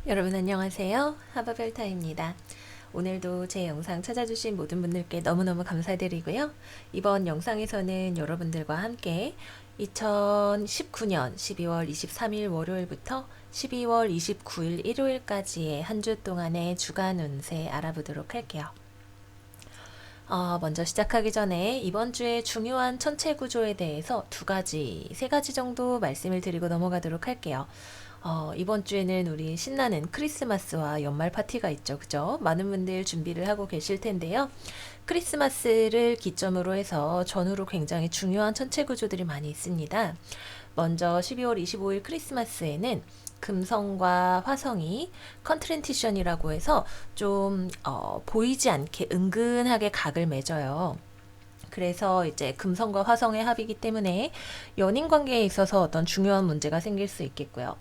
여러분 안녕하세요. 하바벨타입니다. 오늘도 제 영상 찾아주신 모든 분들께 너무너무 감사드리고요. 이번 영상에서는 여러분들과 함께 2019년 12월 23일 월요일부터 12월 29일 일요일까지의 한 주 동안의 주간 운세 알아보도록 할게요. 먼저 시작하기 전에 이번 주의 중요한 천체 구조에 대해서 세 가지 정도 말씀을 드리고 넘어가도록 할게요. 이번 주에는 우리 신나는 크리스마스와 연말 파티가 있죠. 그죠? 많은 분들 준비를 하고 계실 텐데요. 크리스마스를 기점으로 해서 전후로 굉장히 중요한 천체 구조들이 많이 있습니다. 먼저 12월 25일 크리스마스에는 금성과 화성이 컨트렌티션이라고 해서 좀 보이지 않게 은근하게 각을 맺어요. 그래서 이제 금성과 화성의 합이기 때문에 연인 관계에 있어서 어떤 중요한 문제가 생길 수 있겠고요.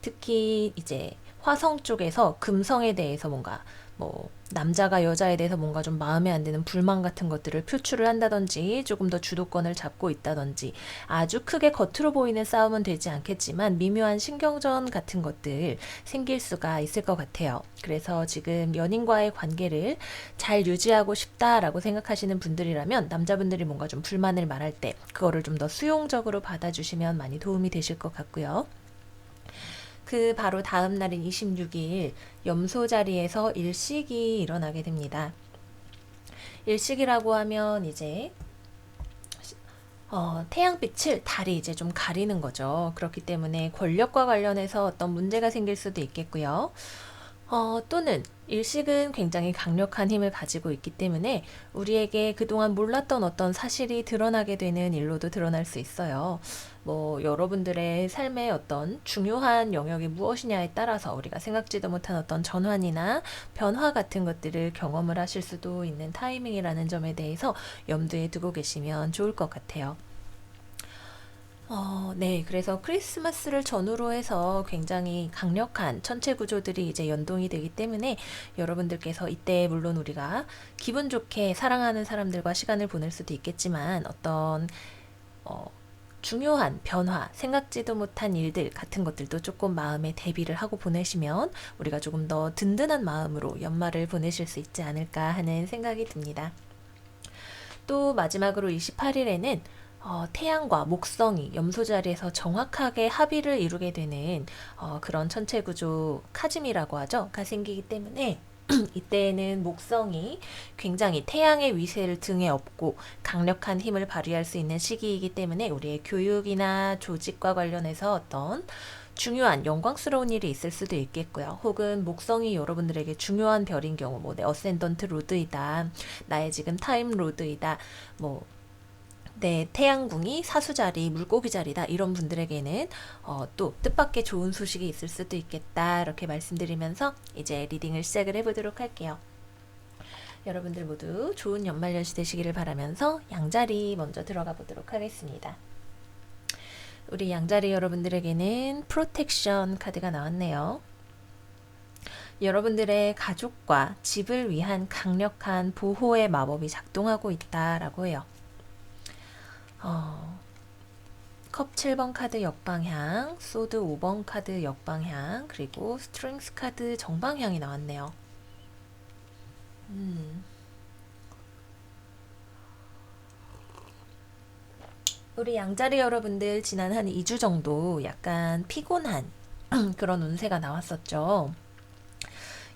특히 이제 화성 쪽에서 금성에 대해서 뭔가 뭐 남자가 여자에 대해서 뭔가 좀 마음에 안 드는 불만 같은 것들을 표출을 한다든지 조금 더 주도권을 잡고 있다든지 아주 크게 겉으로 보이는 싸움은 되지 않겠지만 미묘한 신경전 같은 것들 생길 수가 있을 것 같아요. 그래서 지금 연인과의 관계를 잘 유지하고 싶다라고 생각하시는 분들이라면 남자분들이 뭔가 좀 불만을 말할 때 그거를 좀 더 수용적으로 받아주시면 많이 도움이 되실 것 같고요. 그 바로 다음 날인 26일 염소 자리에서 일식이 일어나게 됩니다. 일식이라고 하면 이제 태양빛을 달이 이제 좀 가리는 거죠. 그렇기 때문에 권력과 관련해서 어떤 문제가 생길 수도 있겠고요. 또는 일식은 굉장히 강력한 힘을 가지고 있기 때문에 우리에게 그동안 몰랐던 어떤 사실이 드러나게 되는 일로도 드러날 수 있어요. 뭐 여러분들의 삶의 어떤 중요한 영역이 무엇이냐에 따라서 우리가 생각지도 못한 어떤 전환이나 변화 같은 것들을 경험을 하실 수도 있는 타이밍이라는 점에 대해서 염두에 두고 계시면 좋을 것 같아요. 네. 그래서 크리스마스를 전후로 해서 굉장히 강력한 천체 구조들이 이제 연동이 되기 때문에 여러분들께서 이때 물론 우리가 기분 좋게 사랑하는 사람들과 시간을 보낼 수도 있겠지만 어떤 어, 중요한 변화, 생각지도 못한 일들 같은 것들도 조금 마음에 대비를 하고 보내시면 우리가 조금 더 든든한 마음으로 연말을 보내실 수 있지 않을까 하는 생각이 듭니다. 또 마지막으로 28일에는 태양과 목성이 염소 자리에서 정확하게 합의를 이루게 되는 그런 천체 구조 카즘이라고 하죠.가 생기기 때문에 이때에는 목성이 굉장히 태양의 위세를 등에 업고 강력한 힘을 발휘할 수 있는 시기이기 때문에 우리의 교육이나 조직과 관련해서 어떤 중요한 영광스러운 일이 있을 수도 있겠고요. 혹은 목성이 여러분들에게 중요한 별인 경우, 뭐 내 어센던트 로드이다, 나의 지금 타임 로드이다, 뭐 내 태양궁이 사수자리, 물고기 자리다 이런 분들에게는 또 뜻밖의 좋은 소식이 있을 수도 있겠다 이렇게 말씀드리면서 이제 리딩을 시작을 해보도록 할게요. 여러분들 모두 좋은 연말연시 되시기를 바라면서 양자리 먼저 들어가 보도록 하겠습니다. 우리 양자리 여러분들에게는 프로텍션 카드가 나왔네요. 여러분들의 가족과 집을 위한 강력한 보호의 마법이 작동하고 있다라고 해요. 컵 7번 카드 역방향, 소드 5번 카드 역방향, 그리고 스트링스 카드 정방향이 나왔네요. 우리 양자리 여러분들 지난 한 2주 정도 약간 피곤한 그런 운세가 나왔었죠.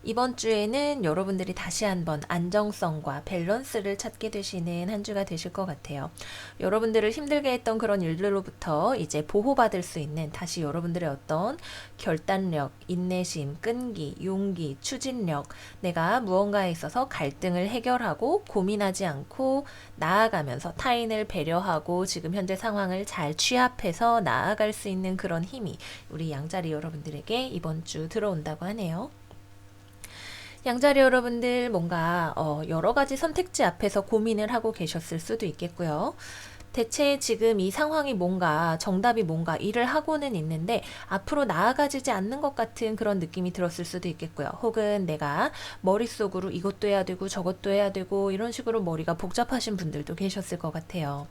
이번 주에는 여러분들이 다시 한번 안정성과 밸런스를 찾게 되시는 한 주가 되실 것 같아요. 여러분들을 힘들게 했던 그런 일들로부터 이제 보호받을 수 있는 다시 여러분들의 어떤 결단력, 인내심, 끈기, 용기, 추진력, 내가 무언가에 있어서 갈등을 해결하고 고민하지 않고 나아가면서 타인을 배려하고 지금 현재 상황을 잘 취합해서 나아갈 수 있는 그런 힘이 우리 양자리 여러분들에게 이번 주 들어온다고 하네요. 양자리 여러분들 뭔가 여러 가지 선택지 앞에서 고민을 하고 계셨을 수도 있겠고요. 대체 지금 이 상황이 뭔가 정답이 뭔가 일을 하고는 있는데 앞으로 나아가지지 않는 것 같은 그런 느낌이 들었을 수도 있겠고요. 혹은 내가 머릿속으로 이것도 해야 되고 저것도 해야 되고 이런 식으로 머리가 복잡하신 분들도 계셨을 것 같아요.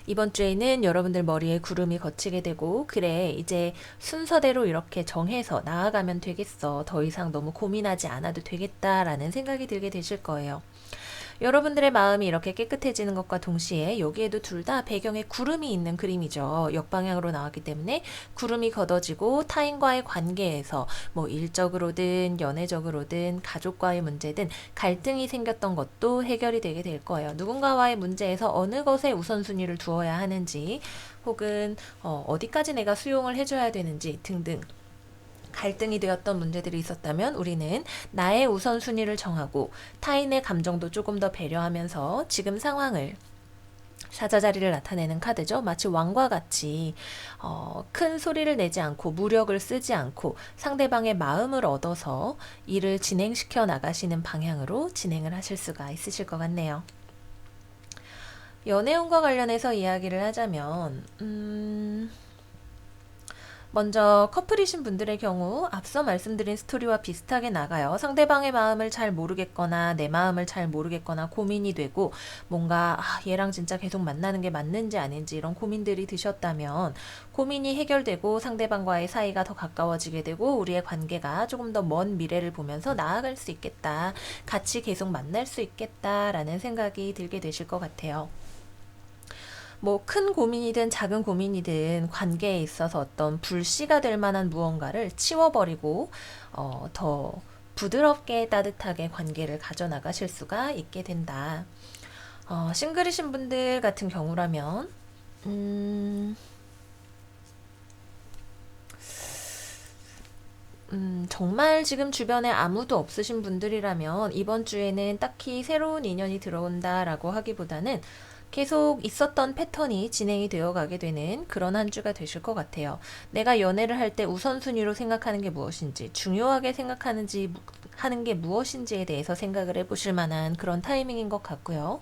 이번 주에는 여러분들 머리에 구름이 걷히게 되고, 그래, 이제 순서대로 이렇게 정해서 나아가면 되겠어. 더 이상 너무 고민하지 않아도 되겠다라는 생각이 들게 되실 거예요. 여러분들의 마음이 이렇게 깨끗해지는 것과 동시에 여기에도 둘 다 배경에 구름이 있는 그림이죠. 역방향으로 나왔기 때문에 구름이 걷어지고 타인과의 관계에서 뭐 일적으로든 연애적으로든 가족과의 문제든 갈등이 생겼던 것도 해결이 되게 될 거예요. 누군가와의 문제에서 어느 것에 우선순위를 두어야 하는지 혹은 어디까지 내가 수용을 해줘야 되는지 등등 갈등이 되었던 문제들이 있었다면 우리는 나의 우선순위를 정하고 타인의 감정도 조금 더 배려하면서 지금 상황을 사자자리를 나타내는 카드죠. 마치 왕과 같이 큰 소리를 내지 않고 무력을 쓰지 않고 상대방의 마음을 얻어서 일을 진행시켜 나가시는 방향으로 진행을 하실 수가 있으실 것 같네요. 연애운과 관련해서 이야기를 하자면 먼저 커플이신 분들의 경우 앞서 말씀드린 스토리와 비슷하게 나가요. 상대방의 마음을 잘 모르겠거나 내 마음을 잘 모르겠거나 고민이 되고 뭔가 얘랑 진짜 계속 만나는 게 맞는지 아닌지 이런 고민들이 드셨다면 고민이 해결되고 상대방과의 사이가 더 가까워지게 되고 우리의 관계가 조금 더 먼 미래를 보면서 나아갈 수 있겠다. 같이 계속 만날 수 있겠다라는 생각이 들게 되실 것 같아요. 뭐 큰 고민이든 작은 고민이든 관계에 있어서 어떤 불씨가 될 만한 무언가를 치워버리고 더 부드럽게 따뜻하게 관계를 가져나가실 수가 있게 된다. 싱글이신 분들 같은 경우라면 정말 지금 주변에 아무도 없으신 분들이라면 이번 주에는 딱히 새로운 인연이 들어온다라고 하기보다는 계속 있었던 패턴이 진행이 되어 가게 되는 그런 한 주가 되실 것 같아요. 내가 연애를 할 때 우선순위로 생각하는 게 무엇인지, 중요하게 생각하는지, 하는 게 무엇인지에 대해서 생각을 해보실 만한 그런 타이밍인 것 같고요.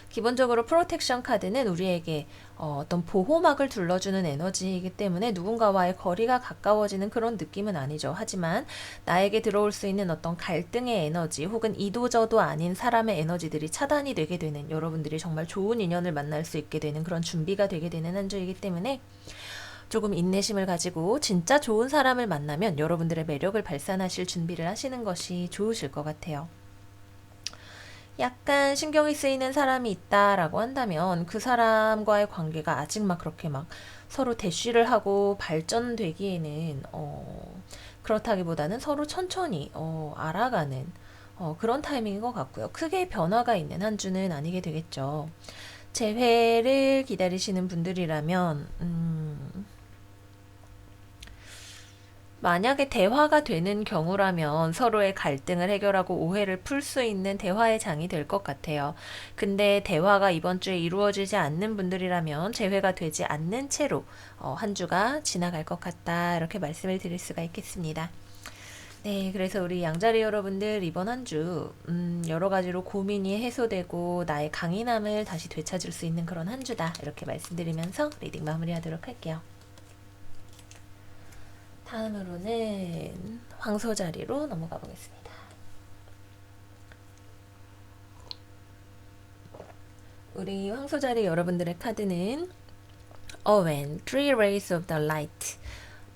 기본적으로 프로텍션 카드는 우리에게 어떤 보호막을 둘러주는 에너지이기 때문에 누군가와의 거리가 가까워지는 그런 느낌은 아니죠. 하지만 나에게 들어올 수 있는 어떤 갈등의 에너지 혹은 이도저도 아닌 사람의 에너지들이 차단이 되게 되는 여러분들이 정말 좋은 인연을 만날 수 있게 되는 그런 준비가 되게 되는 한 주이기 때문에 조금 인내심을 가지고 진짜 좋은 사람을 만나면 여러분들의 매력을 발산하실 준비를 하시는 것이 좋으실 것 같아요. 약간 신경이 쓰이는 사람이 있다라고 한다면 그 사람과의 관계가 아직 막 그렇게 막 서로 대쉬를 하고 발전되기에는 그렇다기보다는 서로 천천히 알아가는 그런 타이밍인 것 같고요. 크게 변화가 있는 한 주는 아니게 되겠죠. 재회를 기다리시는 분들이라면 만약에 대화가 되는 경우라면 서로의 갈등을 해결하고 오해를 풀 수 있는 대화의 장이 될 것 같아요. 근데 대화가 이번 주에 이루어지지 않는 분들이라면 재회가 되지 않는 채로 한 주가 지나갈 것 같다. 이렇게 말씀을 드릴 수가 있겠습니다. 네, 그래서 우리 양자리 여러분들 이번 한 주 여러 가지로 고민이 해소되고 나의 강인함을 다시 되찾을 수 있는 그런 한 주다. 이렇게 말씀드리면서 리딩 마무리하도록 할게요. 다음으로는 황소 자리로 넘어가 보겠습니다. 우리 황소 자리 여러분들의 카드는 Owen, Three Rays of the Light.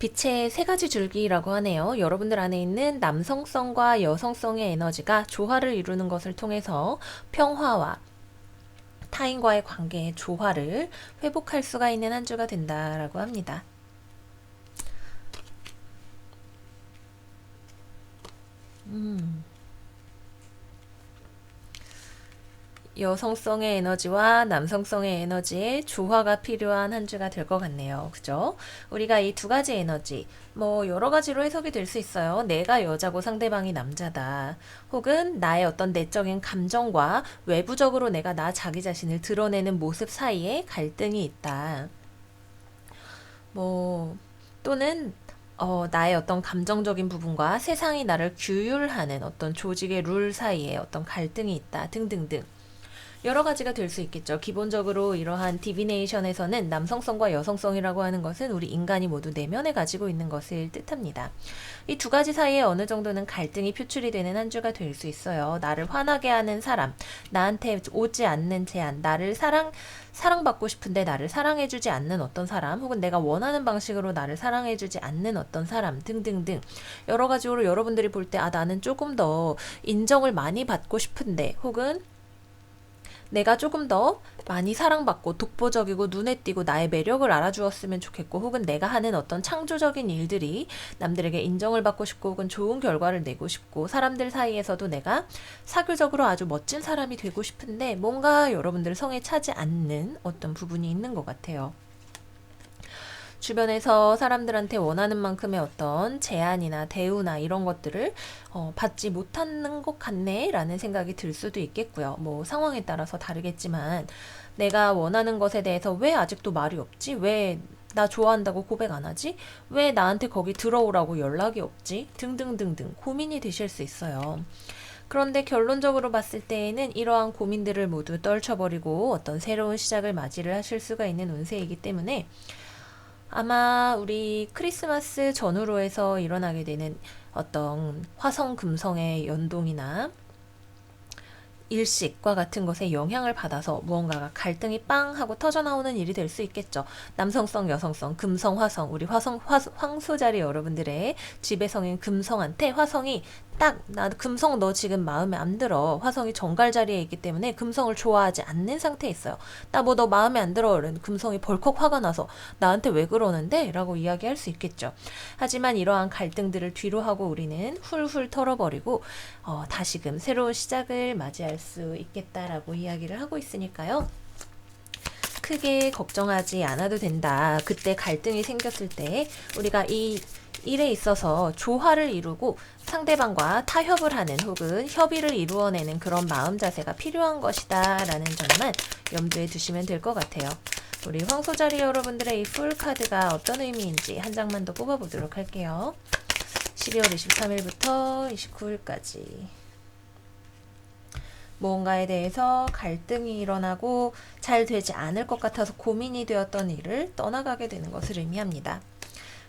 빛의 세 가지 줄기라고 하네요. 여러분들 안에 있는 남성성과 여성성의 에너지가 조화를 이루는 것을 통해서 평화와 타인과의 관계의 조화를 회복할 수가 있는 한 주가 된다라고 합니다. 여성성의 에너지와 남성성의 에너지의 조화가 필요한 한 주가 될 것 같네요. 그죠? 우리가 이 두 가지 에너지, 뭐 여러 가지로 해석이 될 수 있어요. 내가 여자고 상대방이 남자다. 혹은 나의 어떤 내적인 감정과 외부적으로 내가 나 자기 자신을 드러내는 모습 사이에 갈등이 있다. 뭐 또는 나의 어떤 감정적인 부분과 세상이 나를 규율하는 어떤 조직의 룰 사이에 어떤 갈등이 있다 등등등. 여러 가지가 될 수 있겠죠. 기본적으로 이러한 디비네이션에서는 남성성과 여성성이라고 하는 것은 우리 인간이 모두 내면에 가지고 있는 것을 뜻합니다. 이 두 가지 사이에 어느 정도는 갈등이 표출이 되는 한 주가 될 수 있어요. 나를 화나게 하는 사람, 나한테 오지 않는 제안, 나를 사랑받고 싶은데 나를 사랑해주지 않는 어떤 사람, 혹은 내가 원하는 방식으로 나를 사랑해주지 않는 어떤 사람 등등등 여러 가지로 여러분들이 볼 때 나는 조금 더 인정을 많이 받고 싶은데, 혹은 내가 조금 더 많이 사랑받고 독보적이고 눈에 띄고 나의 매력을 알아주었으면 좋겠고, 혹은 내가 하는 어떤 창조적인 일들이 남들에게 인정을 받고 싶고, 혹은 좋은 결과를 내고 싶고, 사람들 사이에서도 내가 사교적으로 아주 멋진 사람이 되고 싶은데 뭔가 여러분들 성에 차지 않는 어떤 부분이 있는 것 같아요. 주변에서 사람들한테 원하는 만큼의 어떤 제안이나 대우나 이런 것들을 받지 못하는 것 같네 라는 생각이 들 수도 있겠고요. 뭐 상황에 따라서 다르겠지만, 내가 원하는 것에 대해서 왜 아직도 말이 없지? 왜 나 좋아한다고 고백 안 하지? 왜 나한테 거기 들어오라고 연락이 없지? 등등등등 고민이 되실 수 있어요. 그런데 결론적으로 봤을 때에는 이러한 고민들을 모두 떨쳐버리고 어떤 새로운 시작을 맞이를 하실 수가 있는 운세이기 때문에, 아마 우리 크리스마스 전후로 해서 일어나게 되는 어떤 화성 금성의 연동이나 일식과 같은 것에 영향을 받아서 무언가가 갈등이 빵 하고 터져나오는 일이 될 수 있겠죠. 남성성, 여성성, 금성, 화성, 우리 황소자리 여러분들의 지배성인 금성한테 화성이 딱, 나 금성 너 지금 마음에 안 들어. 화성이 정갈 자리에 있기 때문에 금성을 좋아하지 않는 상태에 있어요. 나 뭐 너 마음에 안 들어. 이런 금성이 벌컥 화가 나서 나한테 왜 그러는데? 라고 이야기할 수 있겠죠. 하지만 이러한 갈등들을 뒤로 하고 우리는 훌훌 털어버리고 다시금 새로운 시작을 맞이할 수 있겠다라고 이야기를 하고 있으니까요. 크게 걱정하지 않아도 된다. 그때 갈등이 생겼을 때 우리가 이 일에 있어서 조화를 이루고 상대방과 타협을 하는, 혹은 협의를 이루어내는 그런 마음 자세가 필요한 것이다 라는 점만 염두에 두시면 될 것 같아요. 우리 황소자리 여러분들의 이 풀카드가 어떤 의미인지 한 장만 더 뽑아보도록 할게요. 12월 23일부터 29일까지 무언가에 대해서 갈등이 일어나고 잘 되지 않을 것 같아서 고민이 되었던 일을 떠나가게 되는 것을 의미합니다.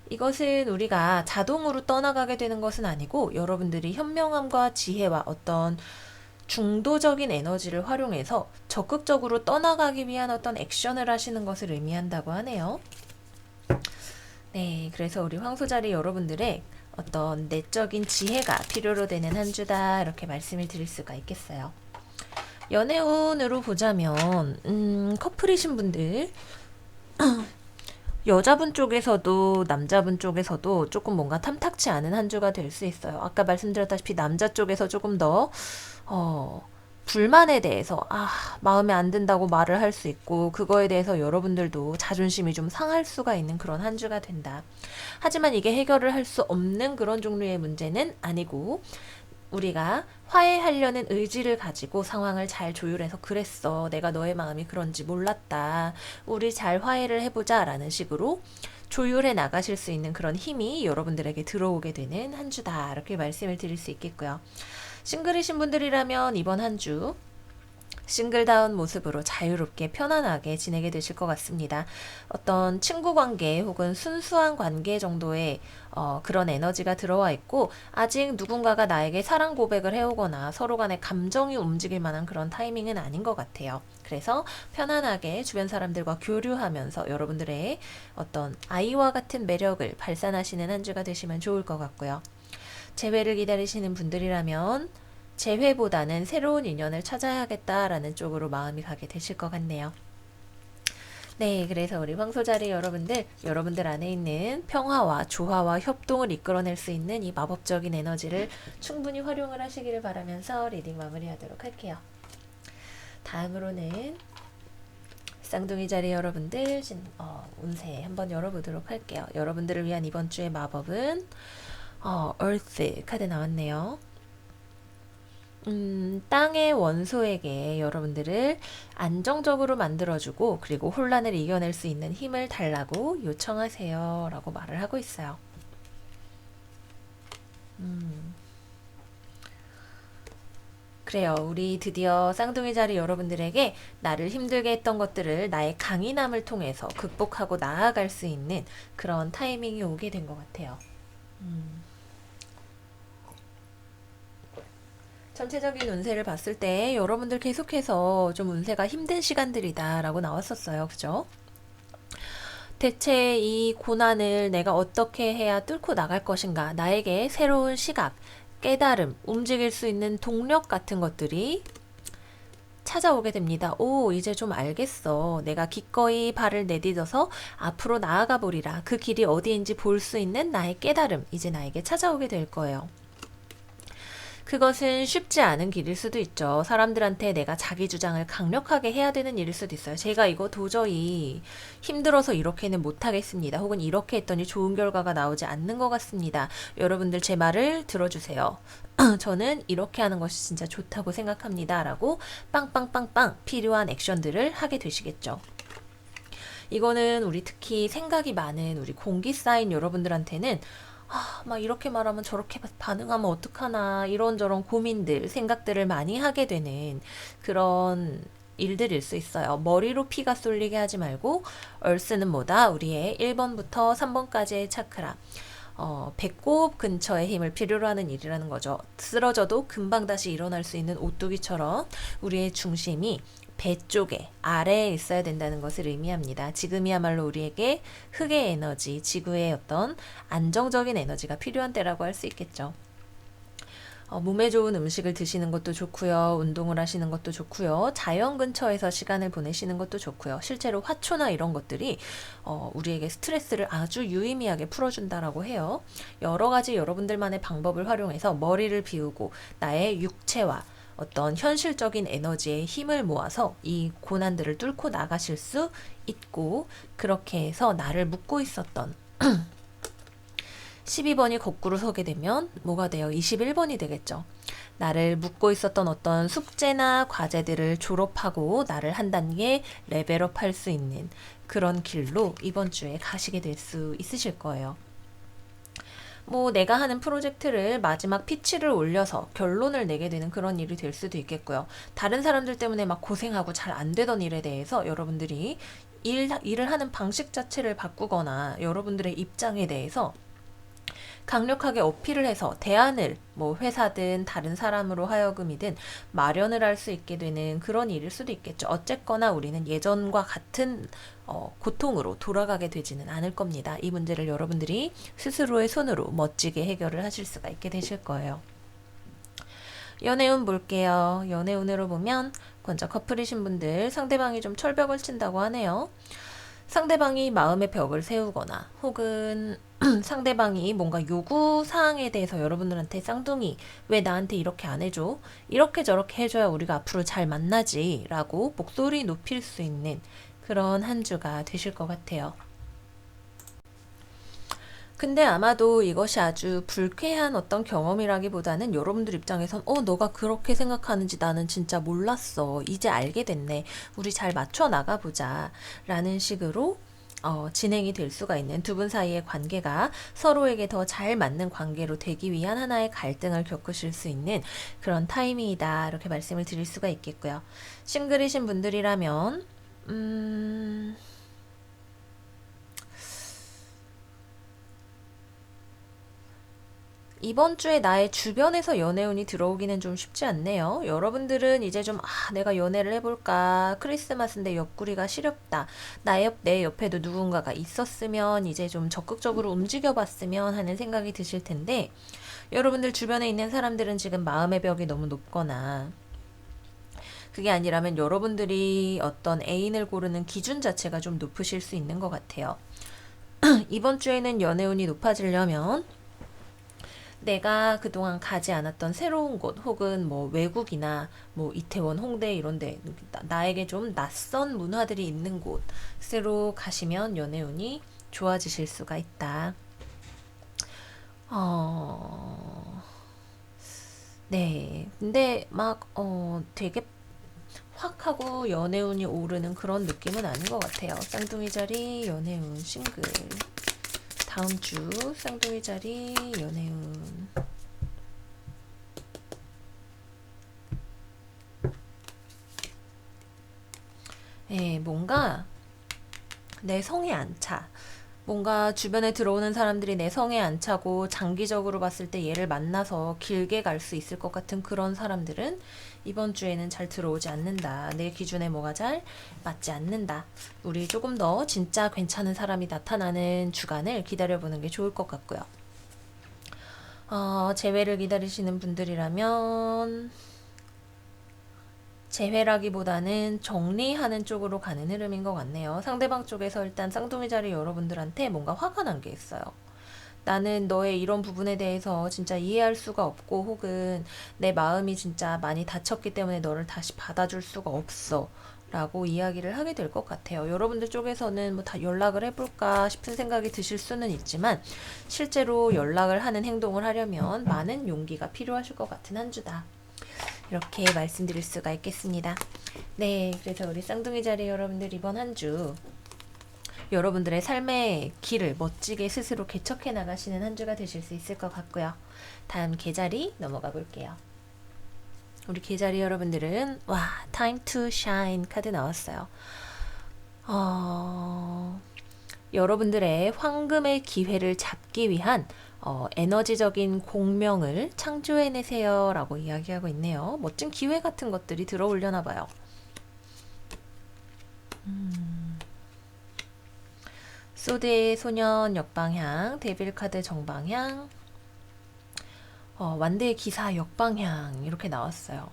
이것은 우리가 자동으로 떠나가게 되는 것은 아니고, 여러분들이 현명함과 지혜와 어떤 중도적인 에너지를 활용해서 적극적으로 떠나가기 위한 어떤 액션을 하시는 것을 의미한다고 하네요. 네, 그래서 우리 황소자리 여러분들의 어떤 내적인 지혜가 필요로 되는 한 주다, 이렇게 말씀을 드릴 수가 있겠어요. 연애운으로 보자면 커플이신 분들 여자분 쪽에서도 남자분 쪽에서도 조금 뭔가 탐탁치 않은 한 주가 될 수 있어요. 아까 말씀드렸다시피 남자 쪽에서 조금 더 불만에 대해서 마음에 안 든다고 말을 할 수 있고, 그거에 대해서 여러분들도 자존심이 좀 상할 수가 있는 그런 한 주가 된다. 하지만 이게 해결을 할 수 없는 그런 종류의 문제는 아니고, 우리가 화해하려는 의지를 가지고 상황을 잘 조율해서, 그랬어, 내가 너의 마음이 그런지 몰랐다, 우리 잘 화해를 해보자 라는 식으로 조율해 나가실 수 있는 그런 힘이 여러분들에게 들어오게 되는 한 주다, 이렇게 말씀을 드릴 수 있겠고요. 싱글이신 분들이라면 이번 한 주 싱글다운 모습으로 자유롭게 편안하게 지내게 되실 것 같습니다. 어떤 친구 관계 혹은 순수한 관계 정도의 그런 에너지가 들어와 있고, 아직 누군가가 나에게 사랑 고백을 해오거나 서로 간에 감정이 움직일 만한 그런 타이밍은 아닌 것 같아요. 그래서 편안하게 주변 사람들과 교류하면서 여러분들의 어떤 아이와 같은 매력을 발산하시는 한 주가 되시면 좋을 것 같고요. 재회를 기다리시는 분들이라면 재회보다는 새로운 인연을 찾아야겠다라는 쪽으로 마음이 가게 되실 것 같네요. 네, 그래서 우리 황소자리 여러분들 안에 있는 평화와 조화와 협동을 이끌어낼 수 있는 이 마법적인 에너지를 충분히 활용을 하시기를 바라면서 리딩 마무리하도록 할게요. 다음으로는 쌍둥이 자리 여러분들 운세 한번 열어보도록 할게요. 여러분들을 위한 이번 주의 마법은 Earth 카드 나왔네요. 땅의 원소에게 여러분들을 안정적으로 만들어주고, 그리고 혼란을 이겨낼 수 있는 힘을 달라고 요청하세요 라고 말을 하고 있어요. 그래요. 우리 드디어 쌍둥이 자리 여러분들에게 나를 힘들게 했던 것들을 나의 강인함을 통해서 극복하고 나아갈 수 있는 그런 타이밍이 오게 된 것 같아요. 전체적인 운세를 봤을 때 여러분들 계속해서 좀 운세가 힘든 시간들이다 라고 나왔었어요. 그죠? 대체 이 고난을 내가 어떻게 해야 뚫고 나갈 것인가? 나에게 새로운 시각, 깨달음, 움직일 수 있는 동력 같은 것들이 찾아오게 됩니다. 오, 이제 좀 알겠어. 내가 기꺼이 발을 내딛어서 앞으로 나아가 보리라. 그 길이 어디인지 볼 수 있는 나의 깨달음, 이제 나에게 찾아오게 될 거예요. 그것은 쉽지 않은 길일 수도 있죠. 사람들한테 내가 자기 주장을 강력하게 해야 되는 일일 수도 있어요. 제가 이거 도저히 힘들어서 이렇게는 못하겠습니다. 혹은 이렇게 했더니 좋은 결과가 나오지 않는 것 같습니다. 여러분들 제 말을 들어주세요. 저는 이렇게 하는 것이 진짜 좋다고 생각합니다. 라고 빵빵빵빵 필요한 액션들을 하게 되시겠죠. 이거는 우리 특히 생각이 많은 우리 공기 쌓인 여러분들한테는 막 이렇게 말하면 저렇게 반응하면 어떡하나 이런저런 고민들, 생각들을 많이 하게 되는 그런 일들일 수 있어요. 머리로 피가 쏠리게 하지 말고 얼스는 뭐다? 우리의 1번부터 3번까지의 차크라. 배꼽 근처의 힘을 필요로 하는 일이라는 거죠. 쓰러져도 금방 다시 일어날 수 있는 오뚜기처럼 우리의 중심이 배 쪽에 아래에 있어야 된다는 것을 의미합니다. 지금이야말로 우리에게 흙의 에너지, 지구의 어떤 안정적인 에너지가 필요한 때라고 할 수 있겠죠. 몸에 좋은 음식을 드시는 것도 좋고요. 운동을 하시는 것도 좋고요. 자연 근처에서 시간을 보내시는 것도 좋고요. 실제로 화초나 이런 것들이 우리에게 스트레스를 아주 유의미하게 풀어준다라고 해요. 여러 가지 여러분들만의 방법을 활용해서 머리를 비우고 나의 육체와 어떤 현실적인 에너지의 힘을 모아서 이 고난들을 뚫고 나가실 수 있고, 그렇게 해서 나를 묶고 있었던 12번이 거꾸로 서게 되면 뭐가 돼요? 21번이 되겠죠. 나를 묶고 있었던 어떤 숙제나 과제들을 졸업하고 나를 한 단계 레벨업 할 수 있는 그런 길로 이번 주에 가시게 될 수 있으실 거예요. 뭐 내가 하는 프로젝트를 마지막 피치를 올려서 결론을 내게 되는 그런 일이 될 수도 있겠고요. 다른 사람들 때문에 막 고생하고 잘 안 되던 일에 대해서 여러분들이 일을 하는 방식 자체를 바꾸거나 여러분들의 입장에 대해서 강력하게 어필을 해서 대안을 뭐 회사든 다른 사람으로 하여금이든 마련을 할 수 있게 되는 그런 일일 수도 있겠죠. 어쨌거나 우리는 예전과 같은 고통으로 돌아가게 되지는 않을 겁니다. 이 문제를 여러분들이 스스로의 손으로 멋지게 해결을 하실 수가 있게 되실 거예요. 연애운 볼게요. 연애운으로 보면 먼저 커플이신 분들 상대방이 좀 철벽을 친다고 하네요. 상대방이 마음의 벽을 세우거나 혹은 상대방이 뭔가 요구사항에 대해서 여러분들한테 쌍둥이 왜 나한테 이렇게 안 해줘? 이렇게 저렇게 해줘야 우리가 앞으로 잘 만나지 라고 목소리 높일 수 있는 그런 한 주가 되실 것 같아요. 근데 아마도 이것이 아주 불쾌한 어떤 경험이라기보다는 여러분들 입장에선 너가 그렇게 생각하는지 나는 진짜 몰랐어. 이제 알게 됐네. 우리 잘 맞춰 나가보자. 라는 식으로 진행이 될 수가 있는 두 분 사이의 관계가 서로에게 더 잘 맞는 관계로 되기 위한 하나의 갈등을 겪으실 수 있는 그런 타이밍이다. 이렇게 말씀을 드릴 수가 있겠고요. 싱글이신 분들이라면 이번 주에 나의 주변에서 연애운이 들어오기는 좀 쉽지 않네요. 여러분들은 이제 좀, 내가 연애를 해볼까. 크리스마스인데 옆구리가 시렵다. 내 옆에도 누군가가 있었으면 이제 좀 적극적으로 움직여봤으면 하는 생각이 드실 텐데, 여러분들 주변에 있는 사람들은 지금 마음의 벽이 너무 높거나, 그게 아니라면 여러분들이 어떤 애인을 고르는 기준 자체가 좀 높으실 수 있는 것 같아요. 이번 주에는 연애운이 높아지려면 내가 그동안 가지 않았던 새로운 곳 혹은 뭐 외국이나 뭐 이태원, 홍대 이런데 나에게 좀 낯선 문화들이 있는 곳으로 가시면 연애운이 좋아지실 수가 있다. 네. 근데 막 되게 확 하고 연애운이 오르는 그런 느낌은 아닌 것 같아요. 쌍둥이 자리 연애운 싱글. 다음 주 쌍둥이 자리 연애운. 예, 뭔가 내 성에 안 차. 뭔가 주변에 들어오는 사람들이 내 성에 안 차고 장기적으로 봤을 때 얘를 만나서 길게 갈 수 있을 것 같은 그런 사람들은 이번 주에는 잘 들어오지 않는다. 내 기준에 뭐가 잘 맞지 않는다. 우리 조금 더 진짜 괜찮은 사람이 나타나는 주간을 기다려보는 게 좋을 것 같고요. 재회를 기다리시는 분들이라면 재회라기보다는 정리하는 쪽으로 가는 흐름인 것 같네요. 상대방 쪽에서 일단 쌍둥이 자리 여러분들한테 뭔가 화가 난 게 있어요. 나는 너의 이런 부분에 대해서 진짜 이해할 수가 없고 혹은 내 마음이 진짜 많이 다쳤기 때문에 너를 다시 받아줄 수가 없어 라고 이야기를 하게 될 것 같아요. 여러분들 쪽에서는 뭐 다 연락을 해볼까 싶은 생각이 드실 수는 있지만 실제로 연락을 하는 행동을 하려면 많은 용기가 필요하실 것 같은 한 주다. 이렇게 말씀드릴 수가 있겠습니다. 네, 그래서 우리 쌍둥이 자리 여러분들 이번 한 주 여러분들의 삶의 길을 멋지게 스스로 개척해 나가시는 한 주가 되실 수 있을 것 같고요. 다음 계자리 넘어가 볼게요. 우리 계자리 여러분들은 와, Time to Shine 카드 나왔어요. 여러분들의 황금의 기회를 잡기 위한 에너지적인 공명을 창조해내세요 라고 이야기하고 있네요. 멋진 기회 같은 것들이 들어오려나 봐요. 소드의 소년 역방향, 데빌 카드 정방향, 완대의 기사 역방향 이렇게 나왔어요.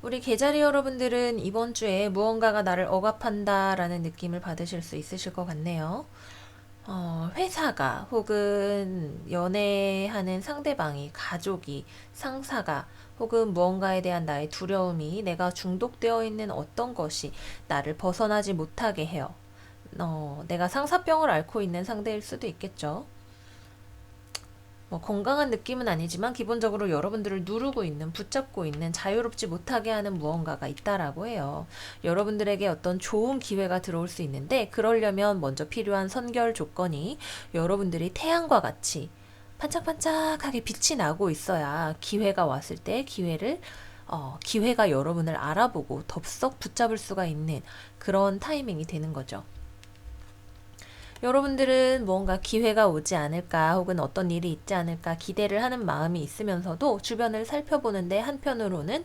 우리 계자리 여러분들은 이번 주에 무언가가 나를 억압한다 라는 느낌을 받으실 수 있으실 것 같네요. 회사가 혹은 연애하는 상대방이, 가족이, 상사가 혹은 무언가에 대한 나의 두려움이 내가 중독되어 있는 어떤 것이 나를 벗어나지 못하게 해요. 내가 상사병을 앓고 있는 상대일 수도 있겠죠. 뭐 건강한 느낌은 아니지만 기본적으로 여러분들을 누르고 있는, 붙잡고 있는, 자유롭지 못하게 하는 무언가가 있다라고 해요. 여러분들에게 어떤 좋은 기회가 들어올 수 있는데 그러려면 먼저 필요한 선결 조건이 여러분들이 태양과 같이 반짝반짝하게 빛이 나고 있어야 기회가 왔을 때 기회가 여러분을 알아보고 덥석 붙잡을 수가 있는 그런 타이밍이 되는 거죠. 여러분들은 뭔가 기회가 오지 않을까 혹은 어떤 일이 있지 않을까 기대를 하는 마음이 있으면서도 주변을 살펴보는데 한편으로는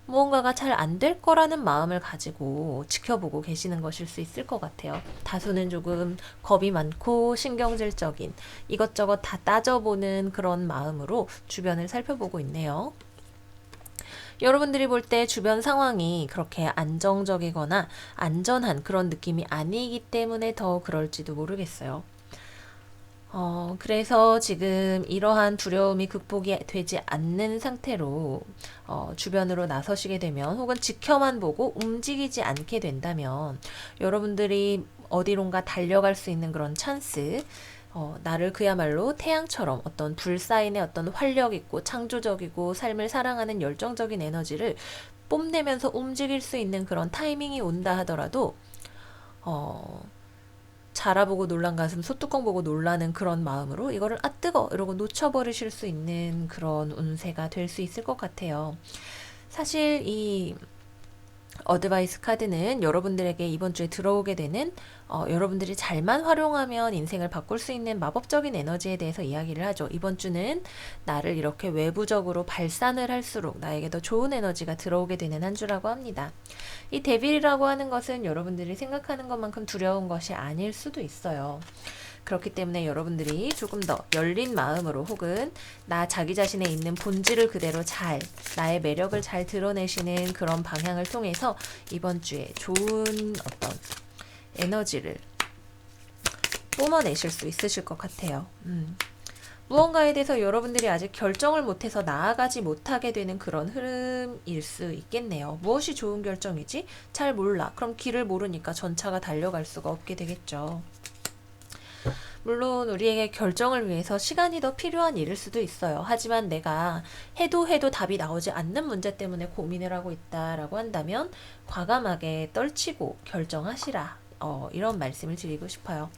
무언가가 잘 안 될 거라는 마음을 가지고 지켜보고 계시는 것일 수 있을 것 같아요. 다소는 조금 겁이 많고 신경질적인 이것저것 다 따져보는 그런 마음으로 주변을 살펴보고 있네요. 여러분들이 볼 때 주변 상황이 그렇게 안정적이거나 안전한 그런 느낌이 아니기 때문에 더 그럴지도 모르겠어요. 그래서 지금 이러한 두려움이 극복이 되지 않는 상태로 주변으로 나서시게 되면 혹은 지켜만 보고 움직이지 않게 된다면 여러분들이 어디론가 달려갈 수 있는 그런 찬스, 나를 그야말로 태양처럼 어떤 불사인의 어떤 활력 있고 창조적이고 삶을 사랑하는 열정적인 에너지를 뽐내면서 움직일 수 있는 그런 타이밍이 온다 하더라도 자라보고 놀란 가슴 소뚜껑 보고 놀라는 그런 마음으로 이거를 아 뜨거 이러고 놓쳐버리실 수 있는 그런 운세가 될 수 있을 것 같아요. 사실 이 어드바이스 카드는 여러분들에게 이번 주에 들어오게 되는 여러분들이 잘만 활용하면 인생을 바꿀 수 있는 마법적인 에너지에 대해서 이야기를 하죠. 이번 주는 나를 이렇게 외부적으로 발산을 할수록 나에게 더 좋은 에너지가 들어오게 되는 한 주라고 합니다. 이 데빌이라고 하는 것은 여러분들이 생각하는 것만큼 두려운 것이 아닐 수도 있어요. 그렇기 때문에 여러분들이 조금 더 열린 마음으로 혹은 나 자기 자신에 있는 본질을 그대로 나의 매력을 잘 드러내시는 그런 방향을 통해서 이번 주에 좋은 어떤 에너지를 뿜어내실 수 있으실 것 같아요. 무언가에 대해서 여러분들이 아직 결정을 못해서 나아가지 못하게 되는 그런 흐름일 수 있겠네요. 무엇이 좋은 결정이지? 잘 몰라. 그럼 길을 모르니까 전차가 달려갈 수가 없게 되겠죠. 물론 우리에게 결정을 위해서 시간이 더 필요한 일일 수도 있어요. 하지만 내가 해도 답이 나오지 않는 문제 때문에 고민을 하고 있다라고 한다면 과감하게 떨치고 결정하시라. 이런 말씀을 드리고 싶어요.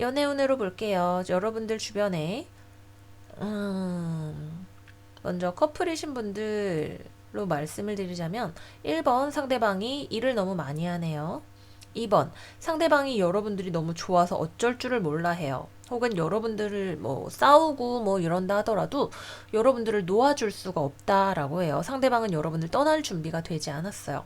연애 운으로 볼게요. 여러분들 주변에 먼저 커플이신 분들로 말씀을 드리자면 1번 상대방이 일을 너무 많이 하네요. 2번 상대방이 여러분들이 너무 좋아서 어쩔 줄을 몰라 해요. 혹은 여러분들을 뭐 싸우고 뭐 이런다 하더라도 여러분들을 놓아줄 수가 없다라고 해요. 상대방은 여러분들 떠날 준비가 되지 않았어요.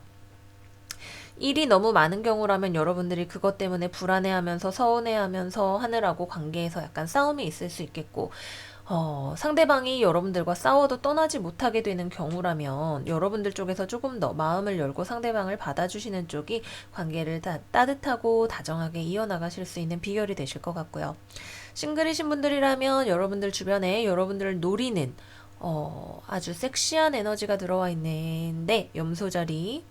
일이 너무 많은 경우라면 여러분들이 그것 때문에 불안해하면서 서운해하면서 하느라고 관계에서 약간 싸움이 있을 수 있겠고, 상대방이 여러분들과 싸워도 떠나지 못하게 되는 경우라면 여러분들 쪽에서 조금 더 마음을 열고 상대방을 받아주시는 쪽이 관계를 따뜻하고 다정하게 이어나가실 수 있는 비결이 되실 것 같고요. 싱글이신 분들이라면 여러분들 주변에 여러분들을 노리는 아주 섹시한 에너지가 들어와 있는데 염소자리,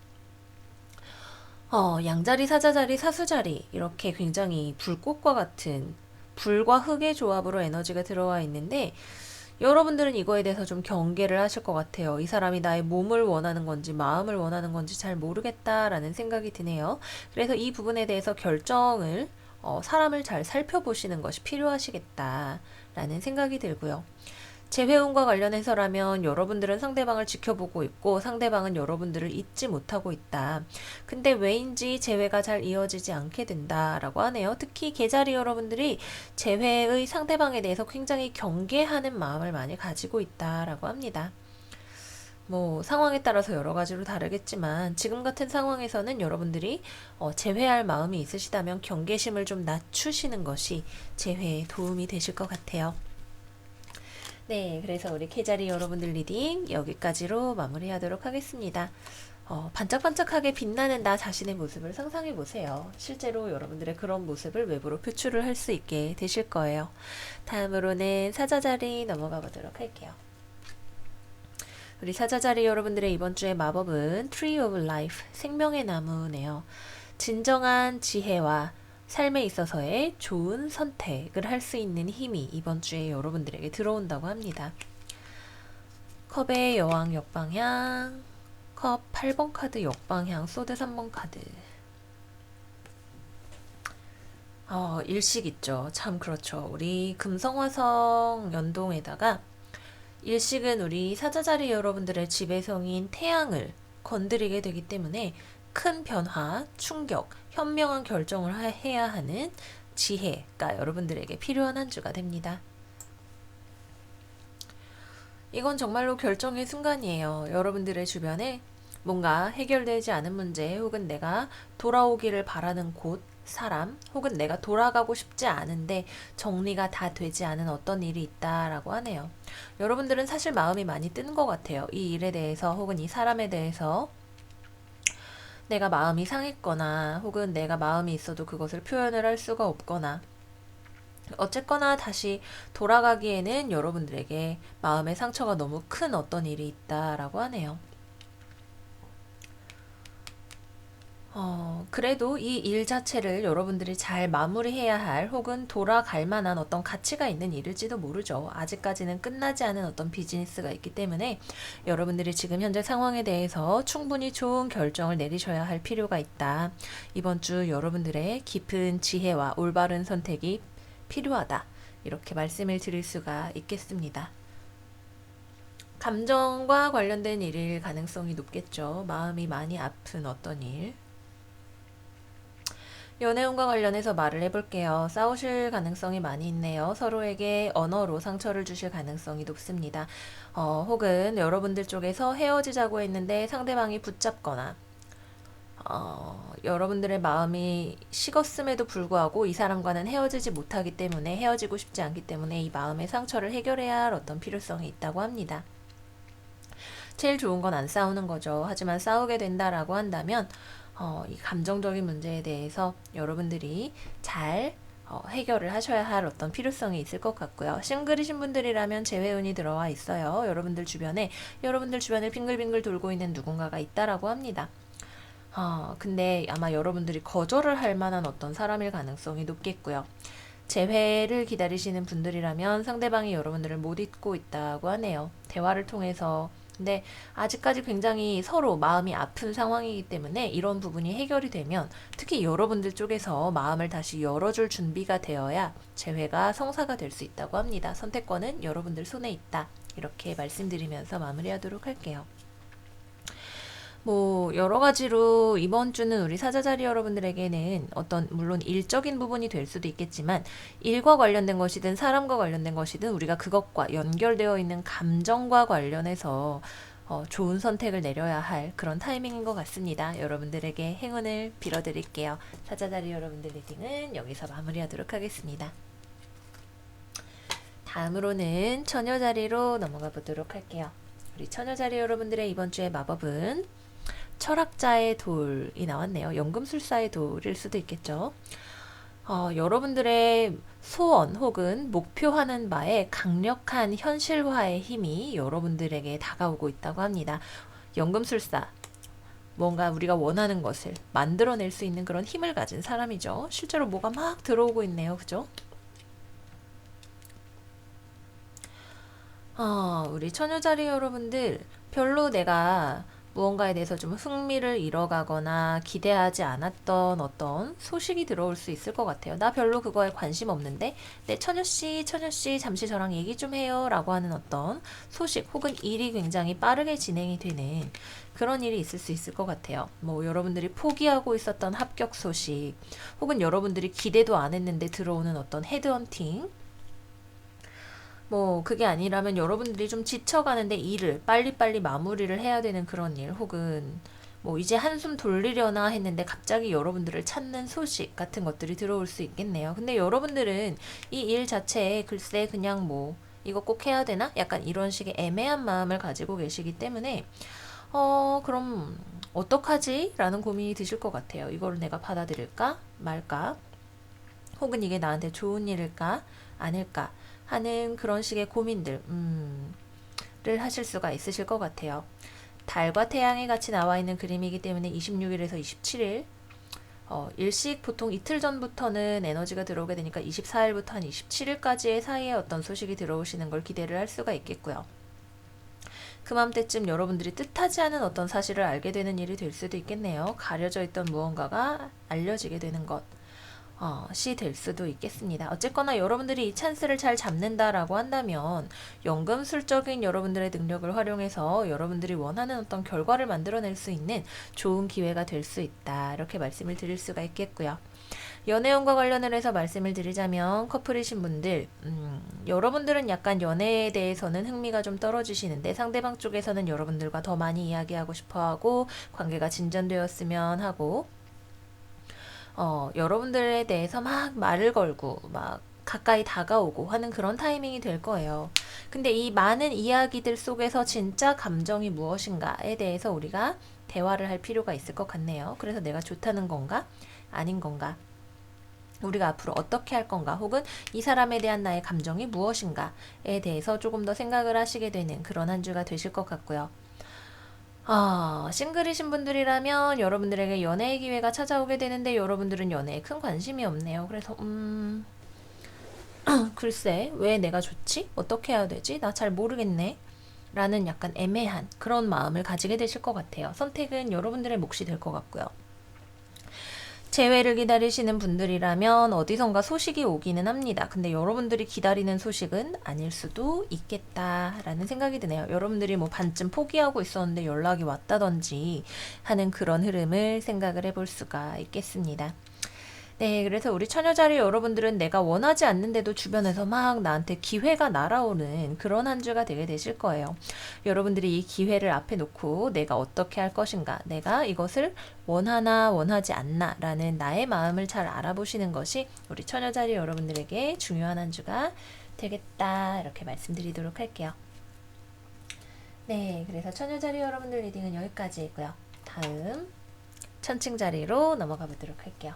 양자리, 사자자리, 사수자리 이렇게 굉장히 불꽃과 같은 불과 흑의 조합으로 에너지가 들어와 있는데 여러분들은 이거에 대해서 좀 경계를 하실 것 같아요. 이 사람이 나의 몸을 원하는 건지 마음을 원하는 건지 잘 모르겠다라는 생각이 드네요. 그래서 이 부분에 대해서 결정을 사람을 잘 살펴보시는 것이 필요하시겠다라는 생각이 들고요. 재회운과 관련해서라면 여러분들은 상대방을 지켜보고 있고 상대방은 여러분들을 잊지 못하고 있다. 근데 왜인지 재회가 잘 이어지지 않게 된다라고 하네요. 특히 계자리 여러분들이 재회의 상대방에 대해서 굉장히 경계하는 마음을 많이 가지고 있다라고 합니다. 뭐 상황에 따라서 여러 가지로 다르겠지만 지금 같은 상황에서는 여러분들이 재회할 마음이 있으시다면 경계심을 좀 낮추시는 것이 재회에 도움이 되실 것 같아요. 네, 그래서 우리 계자리 여러분들 리딩 여기까지로 마무리하도록 하겠습니다. 반짝반짝하게 빛나는 나 자신의 모습을 상상해 보세요. 실제로 여러분들의 그런 모습을 외부로 표출을 할 수 있게 되실 거예요. 다음으로는 사자자리 넘어가 보도록 할게요. 우리 사자자리 여러분들의 이번 주의 마법은 Tree of Life, 생명의 나무네요. 진정한 지혜와 삶에 있어서의 좋은 선택을 할 수 있는 힘이 이번 주에 여러분들에게 들어온다고 합니다. 컵의 여왕 역방향, 컵 8번 카드 역방향, 소드 3번 카드. 일식 있죠. 참 그렇죠. 우리 금성화성 연동에다가 일식은 우리 사자자리 여러분들의 지배성인 태양을 건드리게 되기 때문에 큰 변화, 충격, 현명한 결정을 해야 하는 지혜가 여러분들에게 필요한 한 주가 됩니다. 이건 정말로 결정의 순간이에요. 여러분들의 주변에 뭔가 해결되지 않은 문제 혹은 내가 돌아오기를 바라는 곳, 사람 혹은 내가 돌아가고 싶지 않은데 정리가 다 되지 않은 어떤 일이 있다라고 하네요. 여러분들은 사실 마음이 많이 뜬 것 같아요. 이 일에 대해서 혹은 이 사람에 대해서 내가 마음이 상했거나 혹은 내가 마음이 있어도 그것을 표현을 할 수가 없거나 어쨌거나 다시 돌아가기에는 여러분들에게 마음의 상처가 너무 큰 어떤 일이 있다라고 하네요. 그래도 이 일 자체를 여러분들이 잘 마무리해야 할 혹은 돌아갈 만한 어떤 가치가 있는 일일지도 모르죠. 아직까지는 끝나지 않은 어떤 비즈니스가 있기 때문에 여러분들이 지금 현재 상황에 대해서 충분히 좋은 결정을 내리셔야 할 필요가 있다. 이번 주 여러분들의 깊은 지혜와 올바른 선택이 필요하다. 이렇게 말씀을 드릴 수가 있겠습니다. 감정과 관련된 일일 가능성이 높겠죠. 마음이 많이 아픈 어떤 일. 연애운과 관련해서 말을 해볼게요. 싸우실 가능성이 많이 있네요. 서로에게 언어로 상처를 주실 가능성이 높습니다. 혹은 여러분들 쪽에서 헤어지자고 했는데 상대방이 붙잡거나 여러분들의 마음이 식었음에도 불구하고 이 사람과는 헤어지지 못하기 때문에 헤어지고 싶지 않기 때문에 이 마음의 상처를 해결해야 할 어떤 필요성이 있다고 합니다. 제일 좋은 건 안 싸우는 거죠. 하지만 싸우게 된다라고 한다면 이 감정적인 문제에 대해서 여러분들이 잘 해결을 하셔야 할 어떤 필요성이 있을 것 같고요. 싱글이신 분들이라면 재회운이 들어와 있어요. 여러분들 주변을 빙글빙글 돌고 있는 누군가가 있다라고 합니다. 근데 아마 여러분들이 거절을 할 만한 어떤 사람일 가능성이 높겠고요. 재회를 기다리시는 분들이라면 상대방이 여러분들을 못 잊고 있다고 하네요. 대화를 통해서. 근데 아직까지 굉장히 서로 마음이 아픈 상황이기 때문에 이런 부분이 해결이 되면 특히 여러분들 쪽에서 마음을 다시 열어줄 준비가 되어야 재회가 성사가 될 수 있다고 합니다. 선택권은 여러분들 손에 있다. 이렇게 말씀드리면서 마무리하도록 할게요. 뭐 여러 가지로 이번 주는 우리 사자자리 여러분들에게는 어떤 물론 일적인 부분이 될 수도 있겠지만 일과 관련된 것이든 사람과 관련된 것이든 우리가 그것과 연결되어 있는 감정과 관련해서 좋은 선택을 내려야 할 그런 타이밍인 것 같습니다. 여러분들에게 행운을 빌어드릴게요. 사자자리 여러분들 리딩은 여기서 마무리하도록 하겠습니다. 다음으로는 처녀자리로 넘어가 보도록 할게요. 우리 처녀자리 여러분들의 이번 주의 마법은 철학자의 돌이 나왔네요. 연금술사의 돌일 수도 있겠죠. 여러분들의 소원 혹은 목표하는 바에 강력한 현실화의 힘이 여러분들에게 다가오고 있다고 합니다. 연금술사, 뭔가 우리가 원하는 것을 만들어낼 수 있는 그런 힘을 가진 사람이죠. 실제로 뭐가 막 들어오고 있네요. 그죠? 우리 처녀자리 여러분들 별로 내가 무언가에 대해서 좀 흥미를 잃어가거나 기대하지 않았던 어떤 소식이 들어올 수 있을 것 같아요. 나 별로 그거에 관심 없는데 네, 처녀씨 잠시 저랑 얘기 좀 해요 라고 하는 어떤 소식 혹은 일이 굉장히 빠르게 진행이 되는 그런 일이 있을 수 있을 것 같아요. 뭐 여러분들이 포기하고 있었던 합격 소식 혹은 여러분들이 기대도 안 했는데 들어오는 어떤 헤드헌팅, 뭐 그게 아니라면 여러분들이 좀 지쳐가는데 일을 빨리빨리 마무리를 해야 되는 그런 일 혹은 뭐 이제 한숨 돌리려나 했는데 갑자기 여러분들을 찾는 소식 같은 것들이 들어올 수 있겠네요. 근데 여러분들은 이 일 자체에 글쎄 그냥 뭐 이거 꼭 해야 되나? 약간 이런 식의 애매한 마음을 가지고 계시기 때문에 그럼 어떡하지? 라는 고민이 드실 것 같아요. 이걸 내가 받아들일까? 말까? 혹은 이게 나한테 좋은 일일까? 아닐까? 하는 그런 식의 고민들 를 하실 수가 있으실 것 같아요. 달과 태양이 같이 나와 있는 그림이기 때문에 26일에서 27일 일식 보통 이틀 전부터는 에너지가 들어오게 되니까 24일부터 한 27일까지의 사이에 어떤 소식이 들어오시는 걸 기대를 할 수가 있겠고요. 그맘때쯤 여러분들이 뜻하지 않은 어떤 사실을 알게 되는 일이 될 수도 있겠네요. 가려져 있던 무언가가 알려지게 되는 것. 시 될 수도 있겠습니다. 어쨌거나 여러분들이 이 찬스를 잘 잡는다라고 한다면 연금술적인 여러분들의 능력을 활용해서 여러분들이 원하는 어떤 결과를 만들어낼 수 있는 좋은 기회가 될 수 있다. 이렇게 말씀을 드릴 수가 있겠고요. 연애운과 관련을 해서 말씀을 드리자면 커플이신 분들 여러분들은 약간 연애에 대해서는 흥미가 좀 떨어지시는데 상대방 쪽에서는 여러분들과 더 많이 이야기하고 싶어하고 관계가 진전되었으면 하고 여러분들에 대해서 막 말을 걸고 막 가까이 다가오고 하는 그런 타이밍이 될 거예요. 근데 이 많은 이야기들 속에서 진짜 감정이 무엇인가에 대해서 우리가 대화를 할 필요가 있을 것 같네요. 그래서 내가 좋다는 건가? 아닌 건가? 우리가 앞으로 어떻게 할 건가? 혹은 이 사람에 대한 나의 감정이 무엇인가에 대해서 조금 더 생각을 하시게 되는 그런 한 주가 되실 것 같고요. 싱글이신 분들이라면 여러분들에게 연애의 기회가 찾아오게 되는데 여러분들은 연애에 큰 관심이 없네요. 그래서 글쎄 왜 내가 좋지? 어떻게 해야 되지? 나 잘 모르겠네. 라는 약간 애매한 그런 마음을 가지게 되실 것 같아요. 선택은 여러분들의 몫이 될 것 같고요. 재회를 기다리시는 분들이라면 어디선가 소식이 오기는 합니다. 근데 여러분들이 기다리는 소식은 아닐 수도 있겠다라는 생각이 드네요. 여러분들이 뭐 반쯤 포기하고 있었는데 연락이 왔다든지 하는 그런 흐름을 생각을 해볼 수가 있겠습니다. 네, 그래서 우리 처녀자리 여러분들은 내가 원하지 않는데도 주변에서 막 나한테 기회가 날아오는 그런 한 주가 되게 되실 거예요. 여러분들이 이 기회를 앞에 놓고 내가 어떻게 할 것인가, 내가 이것을 원하나 원하지 않나 라는 나의 마음을 잘 알아보시는 것이 우리 처녀자리 여러분들에게 중요한 한 주가 되겠다 이렇게 말씀드리도록 할게요. 네, 그래서 처녀자리 여러분들 리딩은 여기까지이고요. 다음 천칭자리로 넘어가 보도록 할게요.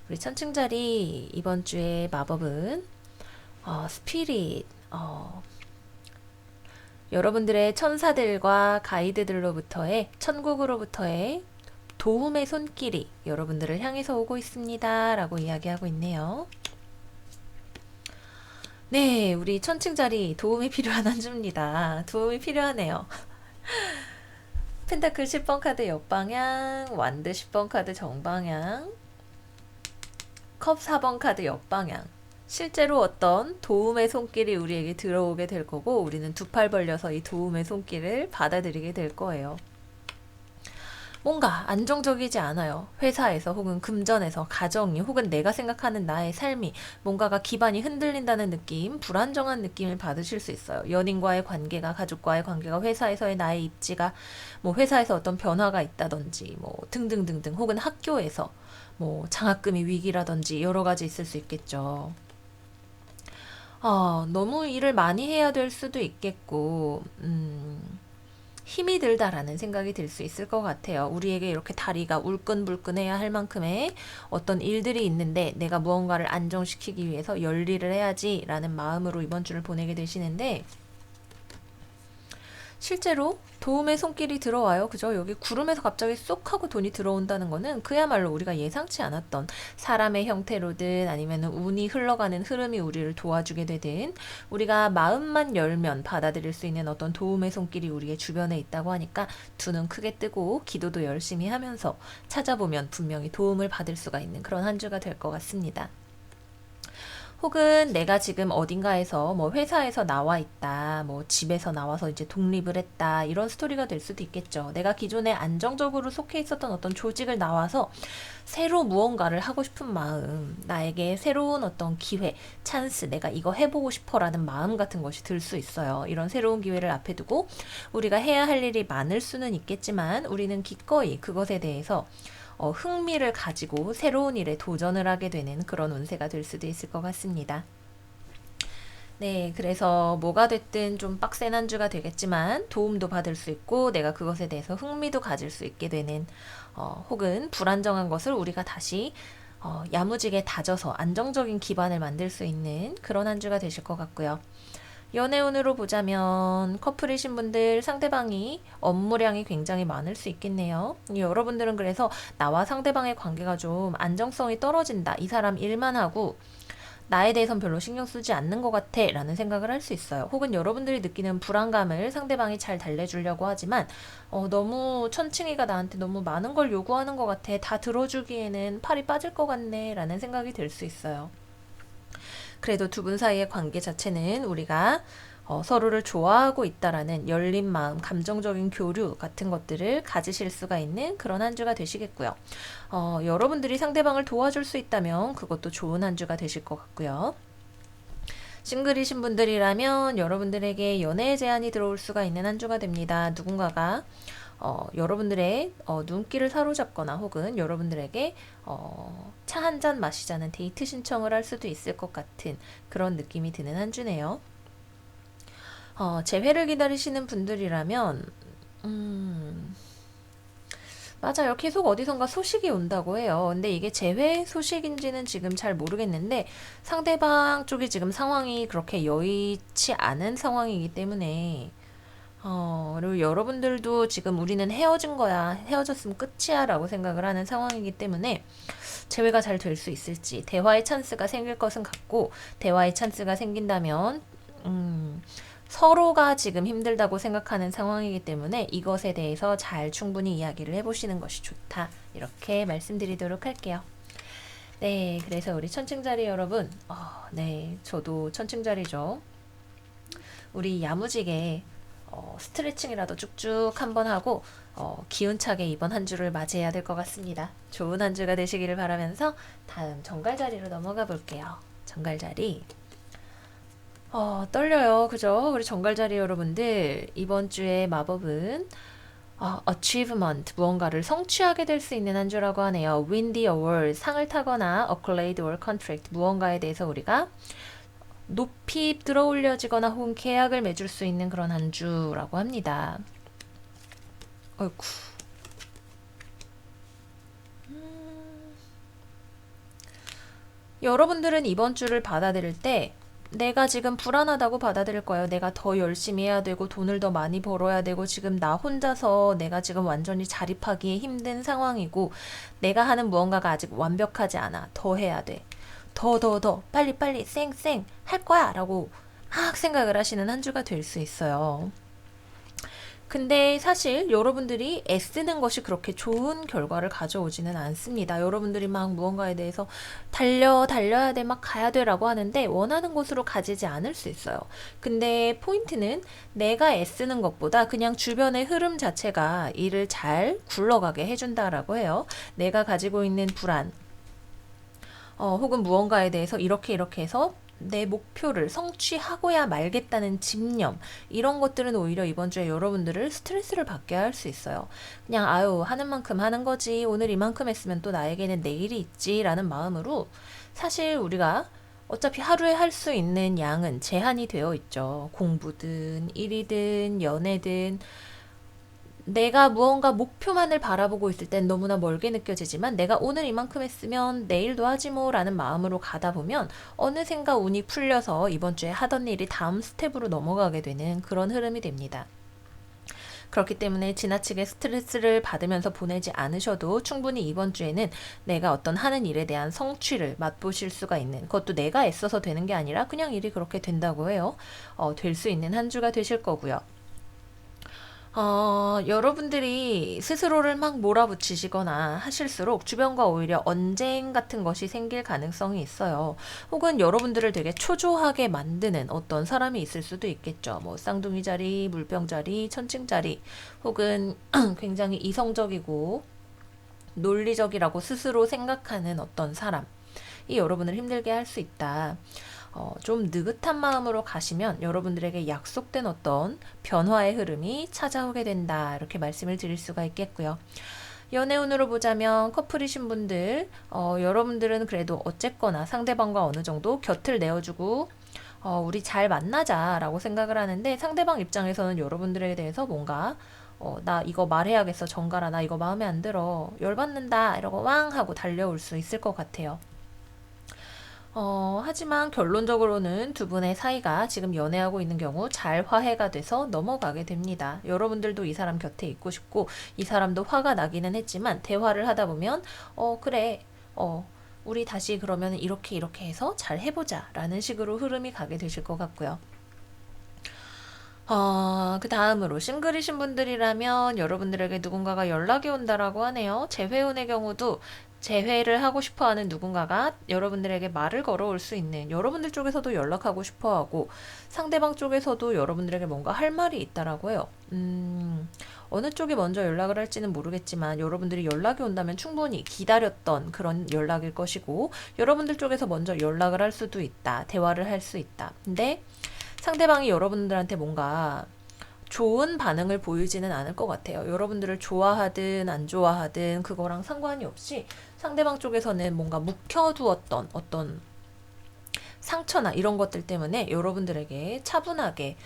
우리 천칭자리 이번 주의 마법은 스피릿 여러분들의 천사들과 가이드들로부터의 천국으로부터의 도움의 손길이 여러분들을 향해서 오고 있습니다 라고 이야기하고 있네요. 네, 우리 천칭자리 도움이 필요한 한 주입니다. 도움이 필요하네요. 펜타클 10번 카드 역방향, 완드 10번 카드 정방향, 컵 4번 카드 역방향, 실제로 어떤 도움의 손길이 우리에게 들어오게 될 거고 우리는 두 팔 벌려서 이 도움의 손길을 받아들이게 될 거예요. 뭔가 안정적이지 않아요. 회사에서 혹은 금전에서 가정이 혹은 내가 생각하는 나의 삶이 뭔가가 기반이 흔들린다는 느낌, 불안정한 느낌을 받으실 수 있어요. 연인과의 관계가, 가족과의 관계가, 회사에서의 나의 입지가, 뭐 회사에서 어떤 변화가 있다든지, 뭐 등등등등, 혹은 학교에서 뭐 장학금이 위기라든지 여러 가지 있을 수 있겠죠. 너무 일을 많이 해야 될 수도 있겠고, 힘이 들다라는 생각이 들 수 있을 것 같아요. 우리에게 이렇게 다리가 울끈불끈해야 할 만큼의 어떤 일들이 있는데 내가 무언가를 안정시키기 위해서 열일을 해야지라는 마음으로 이번 주를 보내게 되시는데 실제로 도움의 손길이 들어와요. 그죠? 여기 구름에서 갑자기 쏙 하고 돈이 들어온다는 거는 그야말로 우리가 예상치 않았던 사람의 형태로든 아니면 운이 흘러가는 흐름이 우리를 도와주게 되든 우리가 마음만 열면 받아들일 수 있는 어떤 도움의 손길이 우리의 주변에 있다고 하니까 두 눈 크게 뜨고 기도도 열심히 하면서 찾아보면 분명히 도움을 받을 수가 있는 그런 한 주가 될 것 같습니다. 혹은 내가 지금 어딘가에서 뭐 회사에서 나와 있다, 뭐 집에서 나와서 이제 독립을 했다, 이런 스토리가 될 수도 있겠죠. 내가 기존에 안정적으로 속해 있었던 어떤 조직을 나와서 새로 무언가를 하고 싶은 마음, 나에게 새로운 어떤 기회, 찬스, 내가 이거 해보고 싶어라는 마음 같은 것이 들 수 있어요. 이런 새로운 기회를 앞에 두고 우리가 해야 할 일이 많을 수는 있겠지만 우리는 기꺼이 그것에 대해서 흥미를 가지고 새로운 일에 도전을 하게 되는 그런 운세가 될 수도 있을 것 같습니다. 네, 그래서 뭐가 됐든 좀 빡센 한 주가 되겠지만 도움도 받을 수 있고 내가 그것에 대해서 흥미도 가질 수 있게 되는 혹은 불안정한 것을 우리가 다시 야무지게 다져서 안정적인 기반을 만들 수 있는 그런 한 주가 되실 것 같고요. 연애운으로 보자면 커플이신 분들 상대방이 업무량이 굉장히 많을 수 있겠네요. 여러분들은 그래서 나와 상대방의 관계가 좀 안정성이 떨어진다. 이 사람 일만 하고 나에 대해선 별로 신경 쓰지 않는 것 같아 라는 생각을 할 수 있어요. 혹은 여러분들이 느끼는 불안감을 상대방이 잘 달래주려고 하지만 너무 천칭이가 나한테 너무 많은 걸 요구하는 것 같아. 다 들어주기에는 팔이 빠질 것 같네 라는 생각이 들 수 있어요. 그래도 두 분 사이의 관계 자체는 우리가 서로를 좋아하고 있다라는 열린 마음, 감정적인 교류 같은 것들을 가지실 수가 있는 그런 한 주가 되시겠고요. 여러분들이 상대방을 도와줄 수 있다면 그것도 좋은 한 주가 되실 것 같고요. 싱글이신 분들이라면 여러분들에게 연애의 제안이 들어올 수가 있는 한 주가 됩니다. 누군가가 여러분들의 눈길을 사로잡거나 혹은 여러분들에게 차 한 잔 마시자는 데이트 신청을 할 수도 있을 것 같은 그런 느낌이 드는 한 주네요. 재회를 기다리시는 분들이라면 맞아요. 계속 어디선가 소식이 온다고 해요. 근데 이게 재회 소식인지는 지금 잘 모르겠는데 상대방 쪽이 지금 상황이 그렇게 여의치 않은 상황이기 때문에 그리고 여러분들도 지금 우리는 헤어진 거야, 헤어졌으면 끝이야 라고 생각을 하는 상황이기 때문에 재회가 잘 될 수 있을지 대화의 찬스가 생길 것은 같고 대화의 찬스가 생긴다면 서로가 지금 힘들다고 생각하는 상황이기 때문에 이것에 대해서 잘 충분히 이야기를 해보시는 것이 좋다 이렇게 말씀드리도록 할게요. 네, 그래서 우리 천칭자리 여러분 네, 저도 천칭자리죠. 우리 야무지게 스트레칭이라도 쭉쭉 한번 하고 기운차게 이번 한 주를 맞이해야 될 것 같습니다. 좋은 한 주가 되시기를 바라면서 다음 정갈자리로 넘어가 볼게요. 정갈자리 떨려요. 그죠? 우리 정갈자리 여러분들 이번 주의 마법은 achievement, 무언가를 성취하게 될 수 있는 한 주라고 하네요. win the award, 상을 타거나 accolade or contract, 무언가에 대해서 우리가 높이 들어올려지거나 혹은 계약을 맺을 수 있는 그런 한 주라고 합니다. 어이쿠. 여러분들은 이번 주를 받아들일 때 내가 지금 불안하다고 받아들일 거예요. 내가 더 열심히 해야 되고 돈을 더 많이 벌어야 되고 지금 나 혼자서 내가 지금 완전히 자립하기에 힘든 상황이고 내가 하는 무언가가 아직 완벽하지 않아. 더 해야 돼. 더 빨리 쌩쌩 할 거야 라고 막 생각을 하시는 한 주가 될 수 있어요. 근데 사실 여러분들이 애쓰는 것이 그렇게 좋은 결과를 가져오지는 않습니다. 여러분들이 막 무언가에 대해서 달려야 돼, 막 가야 돼라고 하는데 원하는 곳으로 가지지 않을 수 있어요. 근데 포인트는 내가 애쓰는 것보다 그냥 주변의 흐름 자체가 일을 잘 굴러가게 해준다라고 해요. 내가 가지고 있는 불안, 혹은 무언가에 대해서 이렇게 해서 내 목표를 성취하고야 말겠다는 집념, 이런 것들은 오히려 이번 주에 여러분들을 스트레스를 받게 할 수 있어요. 그냥 아유 하는 만큼 하는 거지, 오늘 이만큼 했으면 또 나에게는 내일이 있지라는 마음으로, 사실 우리가 어차피 하루에 할 수 있는 양은 제한이 되어 있죠. 공부든 일이든 연애든. 내가 무언가 목표만을 바라보고 있을 땐 너무나 멀게 느껴지지만, 내가 오늘 이만큼 했으면 내일도 하지 뭐 라는 마음으로 가다 보면 어느샌가 운이 풀려서 이번 주에 하던 일이 다음 스텝으로 넘어가게 되는 그런 흐름이 됩니다. 그렇기 때문에 지나치게 스트레스를 받으면서 보내지 않으셔도 충분히 이번 주에는 내가 어떤 하는 일에 대한 성취를 맛보실 수가 있는, 그것도 내가 애써서 되는 게 아니라 그냥 일이 그렇게 된다고 해요. 될 수 있는 한 주가 되실 거고요. 여러분들이 스스로를 막 몰아붙이시거나 하실수록 주변과 오히려 언쟁 같은 것이 생길 가능성이 있어요. 혹은 여러분들을 되게 초조하게 만드는 어떤 사람이 있을 수도 있겠죠. 뭐 쌍둥이 자리, 물병 자리, 천칭 자리, 혹은 굉장히 이성적이고 논리적이라고 스스로 생각하는 어떤 사람이 여러분을 힘들게 할 수 있다. 좀 느긋한 마음으로 가시면 여러분들에게 약속된 어떤 변화의 흐름이 찾아오게 된다, 이렇게 말씀을 드릴 수가 있겠고요. 연애운으로 보자면 커플이신 분들, 여러분들은 그래도 어쨌거나 상대방과 어느 정도 곁을 내어주고 우리 잘 만나자 라고 생각을 하는데, 상대방 입장에서는 여러분들에 대해서 뭔가 나 이거 말해야겠어, 정갈아, 나 이거 마음에 안 들어, 열받는다, 이러고 왕 하고 달려올 수 있을 것 같아요. 하지만 결론적으로는 두 분의 사이가 지금 연애하고 있는 경우 잘 화해가 돼서 넘어가게 됩니다. 여러분들도 이 사람 곁에 있고 싶고, 이 사람도 화가 나기는 했지만 대화를 하다 보면 그래, 우리 다시 그러면 이렇게 해서 잘 해보자 라는 식으로 흐름이 가게 되실 것 같고요. 그 다음으로 싱글이신 분들이라면 여러분들에게 누군가가 연락이 온다라고 하네요. 재회운의 경우도 재회를 하고 싶어 하는 누군가가 여러분들에게 말을 걸어올 수 있는, 여러분들 쪽에서도 연락하고 싶어 하고 상대방 쪽에서도 여러분들에게 뭔가 할 말이 있다라고 해요. 어느 쪽이 먼저 연락을 할지는 모르겠지만 여러분들이 연락이 온다면 충분히 기다렸던 그런 연락일 것이고, 여러분들 쪽에서 먼저 연락을 할 수도 있다. 대화를 할 수 있다. 근데 상대방이 여러분들한테 뭔가 좋은 반응을 보이지는 않을 것 같아요. 여러분들을 좋아하든 안 좋아하든 그거랑 상관이 없이 상대방 쪽에서는 뭔가 묵혀두었던 어떤 상처나 이런 것들 때문에 여러분들에게 차분하게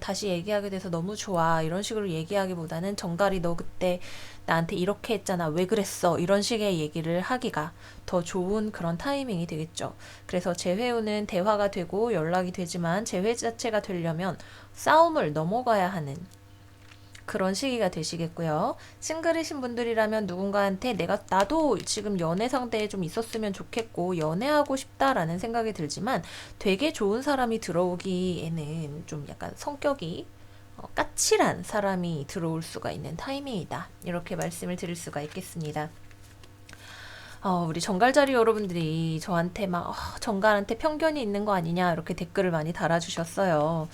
다시 얘기하게 돼서 너무 좋아, 이런 식으로 얘기하기보다는 정갈이 너 그때 나한테 이렇게 했잖아, 왜 그랬어, 이런 식의 얘기를 하기가 더 좋은 그런 타이밍이 되겠죠. 그래서 재회우는 대화가 되고 연락이 되지만 재회 자체가 되려면 싸움을 넘어가야 하는 그런 시기가 되시겠고요. 싱글이신 분들이라면 누군가한테 나도 지금 연애 상대에 좀 있었으면 좋겠고 연애하고 싶다라는 생각이 들지만, 되게 좋은 사람이 들어오기에는 좀 약간 성격이 까칠한 사람이 들어올 수가 있는 타이밍이다, 이렇게 말씀을 드릴 수가 있겠습니다. 우리 정갈자리 여러분들이 저한테 막 정갈한테 편견이 있는 거 아니냐, 이렇게 댓글을 많이 달아주셨어요.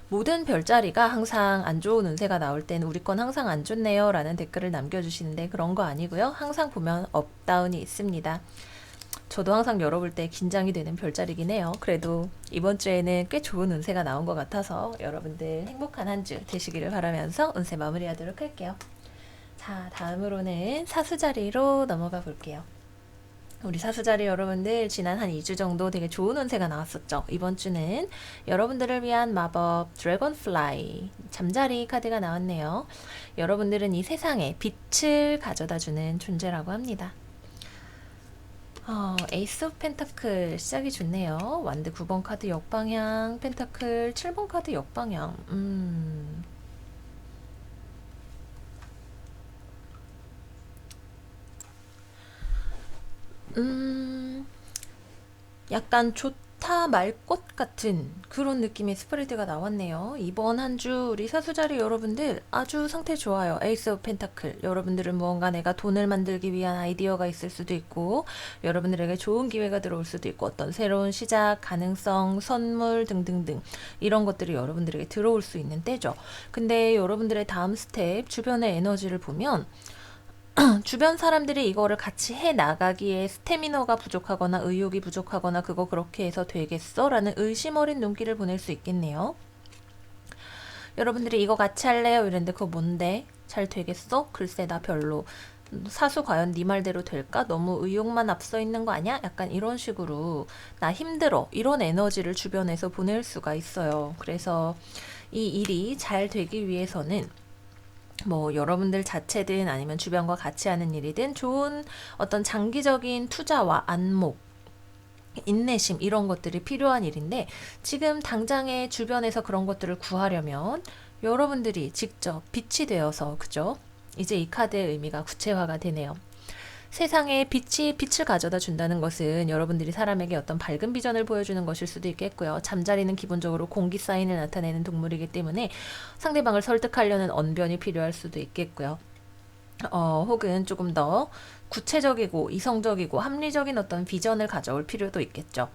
모든 별자리가 항상 안 좋은 운세가 나올 때는 우리 건 항상 안 좋네요 라는 댓글을 남겨주시는데, 그런 거 아니고요. 항상 보면 업다운이 있습니다. 저도 항상 열어볼 때 긴장이 되는 별자리긴 해요. 그래도 이번 주에는 꽤 좋은 운세가 나온 것 같아서 여러분들 행복한 한 주 되시기를 바라면서 운세 마무리하도록 할게요. 자, 다음으로는 사수자리로 넘어가 볼게요. 우리 사수자리 여러분들, 지난 한 2주 정도 되게 좋은 운세가 나왔었죠. 이번 주는 여러분들을 위한 마법 드래곤플라이 잠자리 카드가 나왔네요. 여러분들은 이 세상에 빛을 가져다주는 존재라고 합니다. 에이스 오브 펜타클 시작이 좋네요. 완드 9번 카드 역방향, 펜타클 7번 카드 역방향. 약간 좋다 다 말 것 같은 그런 느낌의 스프레드가 나왔네요. 이번 한 주 우리 사수자리 여러분들 아주 상태 좋아요. 에이스 오브 펜타클. 여러분들은 무언가 내가 돈을 만들기 위한 아이디어가 있을 수도 있고, 여러분들에게 좋은 기회가 들어올 수도 있고, 어떤 새로운 시작, 가능성, 선물 등등등 이런 것들이 여러분들에게 들어올 수 있는 때죠. 근데 여러분들의 다음 스텝, 주변의 에너지를 보면 주변 사람들이 이거를 같이 해 나가기에 스태미너가 부족하거나 의욕이 부족하거나 그거 그렇게 해서 되겠어? 라는 의심 어린 눈길을 보낼 수 있겠네요. 여러분들이 이거 같이 할래요? 이랬는데 그거 뭔데? 잘 되겠어? 글쎄 나 별로. 사수 과연 네 말대로 될까? 너무 의욕만 앞서 있는 거 아니야? 약간 이런 식으로 나 힘들어. 이런 에너지를 주변에서 보낼 수가 있어요. 그래서 이 일이 잘 되기 위해서는 뭐 여러분들 자체든 아니면 주변과 같이 하는 일이든 좋은 어떤 장기적인 투자와 안목, 인내심 이런 것들이 필요한 일인데, 지금 당장의 주변에서 그런 것들을 구하려면 여러분들이 직접 빛이 되어서, 그죠? 이제 이 카드의 의미가 구체화가 되네요. 세상에 빛을 가져다 준다는 것은 여러분들이 사람에게 어떤 밝은 비전을 보여주는 것일 수도 있겠고요. 잠자리는 기본적으로 공기 사인을 나타내는 동물이기 때문에 상대방을 설득하려는 언변이 필요할 수도 있겠고요. 혹은 조금 더 구체적이고 이성적이고 합리적인 어떤 비전을 가져올 필요도 있겠죠.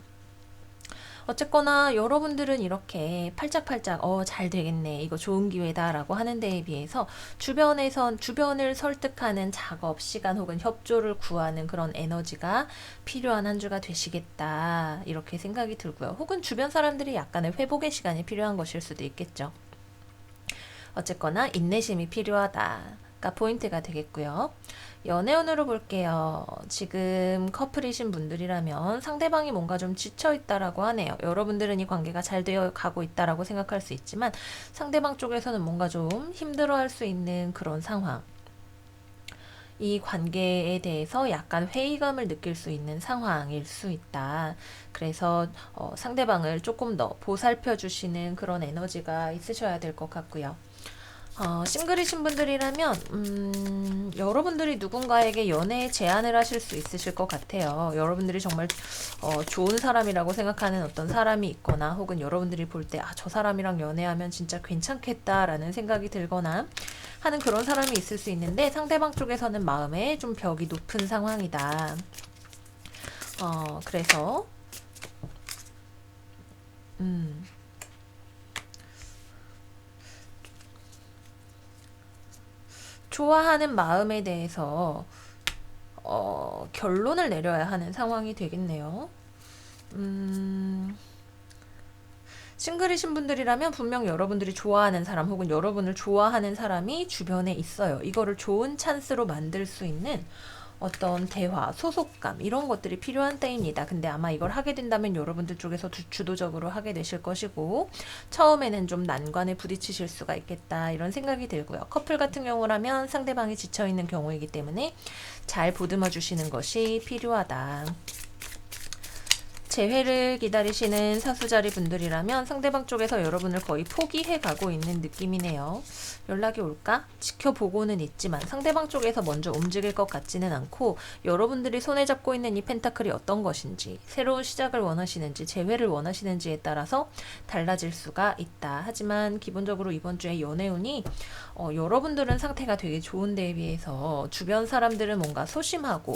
어쨌거나 여러분들은 이렇게 팔짝팔짝 잘 되겠네, 이거 좋은 기회다 라고 하는 데에 비해서 주변을 설득하는 작업 시간 혹은 협조를 구하는 그런 에너지가 필요한 한 주가 되시겠다 이렇게 생각이 들고요. 혹은 주변 사람들이 약간의 회복의 시간이 필요한 것일 수도 있겠죠. 어쨌거나 인내심이 필요하다가 포인트가 되겠고요. 연애운으로 볼게요. 지금 커플이신 분들이라면 상대방이 뭔가 좀 지쳐있다라고 하네요. 여러분들은 이 관계가 잘 되어 가고 있다라고 생각할 수 있지만 상대방 쪽에서는 뭔가 좀 힘들어할 수 있는 그런 상황. 이 관계에 대해서 약간 회의감을 느낄 수 있는 상황일 수 있다. 그래서 상대방을 조금 더 보살펴 주시는 그런 에너지가 있으셔야 될 것 같고요. 싱글이신 분들이라면 여러분들이 누군가에게 연애 제안을 하실 수 있으실 것 같아요. 여러분들이 정말 좋은 사람이라고 생각하는 어떤 사람이 있거나, 혹은 여러분들이 볼 때 저 사람이랑 연애하면 진짜 괜찮겠다라는 생각이 들거나 하는 그런 사람이 있을 수 있는데, 상대방 쪽에서는 마음에 좀 벽이 높은 상황이다. 그래서 좋아하는 마음에 대해서 결론을 내려야 하는 상황이 되겠네요. 싱글이신 분들이라면 분명 여러분들이 좋아하는 사람 혹은 여러분을 좋아하는 사람이 주변에 있어요. 이거를 좋은 찬스로 만들 수 있는 어떤 대화, 소속감 이런 것들이 필요한 때입니다. 근데 아마 이걸 하게 된다면 여러분들 쪽에서 주도적으로 하게 되실 것이고, 처음에는 좀 난관에 부딪히실 수가 있겠다 이런 생각이 들고요. 커플 같은 경우라면 상대방이 지쳐있는 경우이기 때문에 잘 보듬어 주시는 것이 필요하다. 재회를 기다리시는 사수자리 분들이라면 상대방 쪽에서 여러분을 거의 포기해 가고 있는 느낌이네요. 연락이 올까? 지켜보고는 있지만 상대방 쪽에서 먼저 움직일 것 같지는 않고, 여러분들이 손에 잡고 있는 이 펜타클이 어떤 것인지, 새로운 시작을 원하시는지 재회를 원하시는지에 따라서 달라질 수가 있다. 하지만 기본적으로 이번 주에 연애운이 여러분들은 상태가 되게 좋은 데에 비해서 주변 사람들은 뭔가 소심하고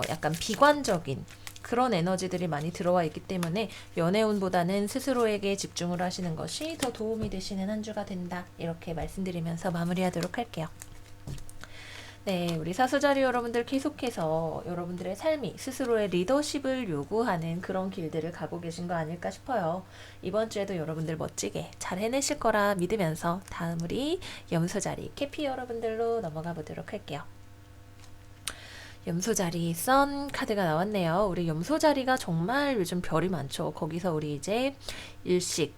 약간 비관적인 그런 에너지들이 많이 들어와 있기 때문에 연애운보다는 스스로에게 집중을 하시는 것이 더 도움이 되시는 한 주가 된다. 이렇게 말씀드리면서 마무리하도록 할게요. 네, 우리 사수자리 여러분들 계속해서 여러분들의 삶이 스스로의 리더십을 요구하는 그런 길들을 가고 계신 거 아닐까 싶어요. 이번 주에도 여러분들 멋지게 잘 해내실 거라 믿으면서 다음 우리 염소자리 캐피 여러분들로 넘어가 보도록 할게요. 염소자리 선 카드가 나왔네요. 우리 염소자리가 정말 요즘 별이 많죠. 거기서 우리 이제 일식,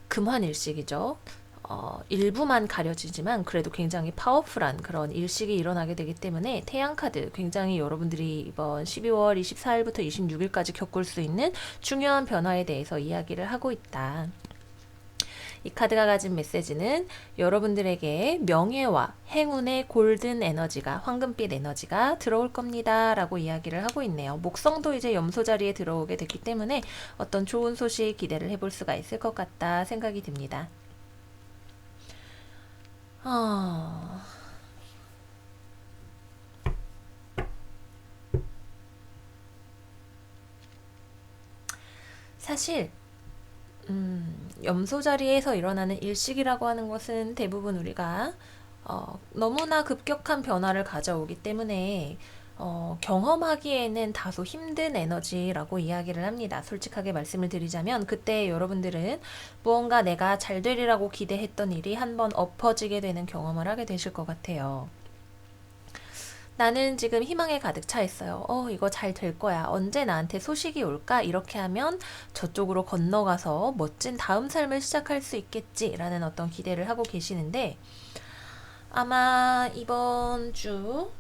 금환일식이죠. 일부만 가려지지만 그래도 굉장히 파워풀한 그런 일식이 일어나게 되기 때문에 태양카드 굉장히 여러분들이 이번 12월 24일부터 26일까지 겪을 수 있는 중요한 변화에 대해서 이야기를 하고 있다. 이 카드가 가진 메시지는 여러분들에게 명예와 행운의 골든 에너지가, 황금빛 에너지가 들어올 겁니다 라고 이야기를 하고 있네요. 목성도 이제 염소 자리에 들어오게 됐기 때문에 어떤 좋은 소식 기대를 해볼 수가 있을 것 같다 생각이 듭니다. 사실 염소 자리에서 일어나는 일식이라고 하는 것은 대부분 우리가 너무나 급격한 변화를 가져오기 때문에 경험하기에는 다소 힘든 에너지라고 이야기를 합니다. 솔직하게 말씀을 드리자면 그때 여러분들은 무언가 내가 잘 되리라고 기대했던 일이 한번 엎어지게 되는 경험을 하게 되실 것 같아요. 나는 지금 희망에 가득 차 있어요. 이거 잘 될 거야. 언제 나한테 소식이 올까? 이렇게 하면 저쪽으로 건너가서 멋진 다음 삶을 시작할 수 있겠지. 라는 어떤 기대를 하고 계시는데, 아마 이번 주,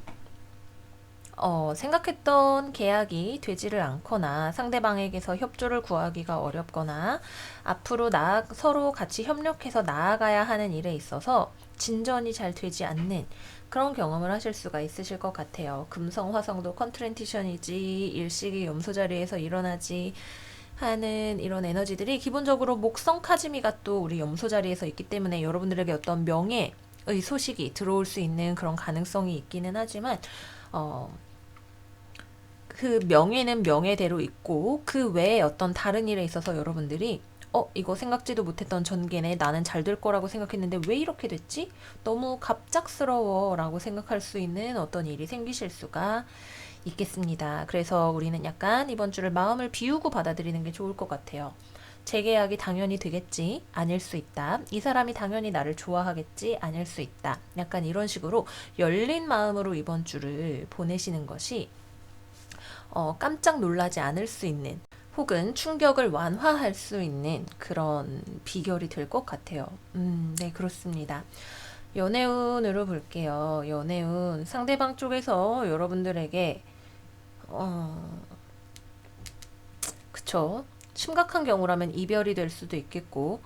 생각했던 계약이 되지를 않거나 상대방에게서 협조를 구하기가 어렵거나 앞으로 서로 같이 협력해서 나아가야 하는 일에 있어서 진전이 잘 되지 않는 그런 경험을 하실 수가 있으실 것 같아요. 금성, 화성도 컨트렌티션이지 일식이 염소 자리에서 일어나지 하는 이런 에너지들이 기본적으로 목성 카즈미가 또 우리 염소 자리에서 있기 때문에 여러분들에게 어떤 명예의 소식이 들어올 수 있는 그런 가능성이 있기는 하지만 그 명예는 명예대로 있고 그 외에 어떤 다른 일에 있어서 여러분들이 이거 생각지도 못했던 전개네. 나는 잘 될 거라고 생각했는데 왜 이렇게 됐지? 너무 갑작스러워 라고 생각할 수 있는 어떤 일이 생기실 수가 있겠습니다. 그래서 우리는 약간 이번 주를 마음을 비우고 받아들이는 게 좋을 것 같아요. 재계약이 당연히 되겠지? 아닐 수 있다. 이 사람이 당연히 나를 좋아하겠지? 아닐 수 있다. 약간 이런 식으로 열린 마음으로 이번 주를 보내시는 것이 깜짝 놀라지 않을 수 있는 혹은 충격을 완화할 수 있는 그런 비결이 될 것 같아요. 네, 그렇습니다. 연애운으로 볼게요. 연애운. 상대방 쪽에서 여러분들에게, 그쵸. 심각한 경우라면 이별이 될 수도 있겠고,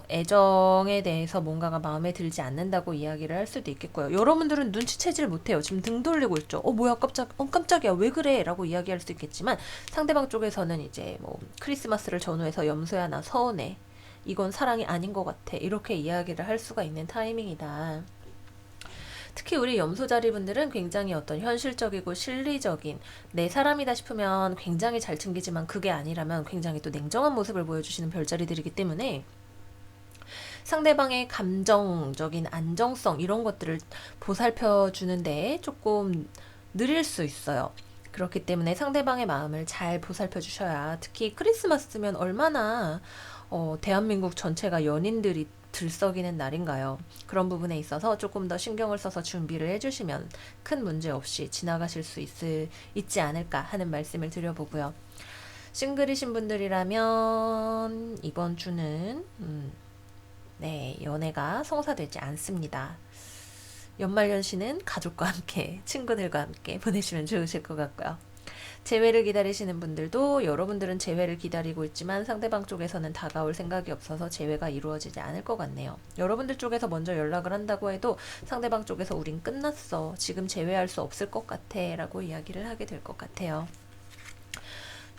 애정에 대해서 뭔가가 마음에 들지 않는다고 이야기를 할 수도 있겠고요. 여러분들은 눈치채질 못해요. 지금 등 돌리고 있죠. 뭐야, 깜짝이야, 왜 그래? 라고 이야기할 수 있겠지만, 상대방 쪽에서는 이제 뭐, 크리스마스를 전후해서 염소야, 나 서운해. 이건 사랑이 아닌 것 같아. 이렇게 이야기를 할 수가 있는 타이밍이다. 특히 우리 염소자리 분들은 굉장히 어떤 현실적이고 실리적인 내 사람이다 싶으면 굉장히 잘 챙기지만 그게 아니라면 굉장히 또 냉정한 모습을 보여주시는 별자리들이기 때문에 상대방의 감정적인 안정성 이런 것들을 보살펴 주는데 조금 느릴 수 있어요. 그렇기 때문에 상대방의 마음을 잘 보살펴 주셔야 특히 크리스마스면 얼마나 대한민국 전체가 연인들이 들썩이는 날인가요? 그런 부분에 있어서 조금 더 신경을 써서 준비를 해주시면 큰 문제 없이 지나가실 수 있지 않을까 하는 말씀을 드려보고요. 싱글이신 분들이라면 이번 주는 네, 연애가 성사되지 않습니다. 연말연시는 가족과 함께, 친구들과 함께 보내시면 좋으실 것 같고요. 재회를 기다리시는 분들도 여러분들은 재회를 기다리고 있지만 상대방 쪽에서는 다가올 생각이 없어서 재회가 이루어지지 않을 것 같네요. 여러분들 쪽에서 먼저 연락을 한다고 해도 상대방 쪽에서 우린 끝났어. 지금 재회할 수 없을 것 같아. 라고 이야기를 하게 될 것 같아요.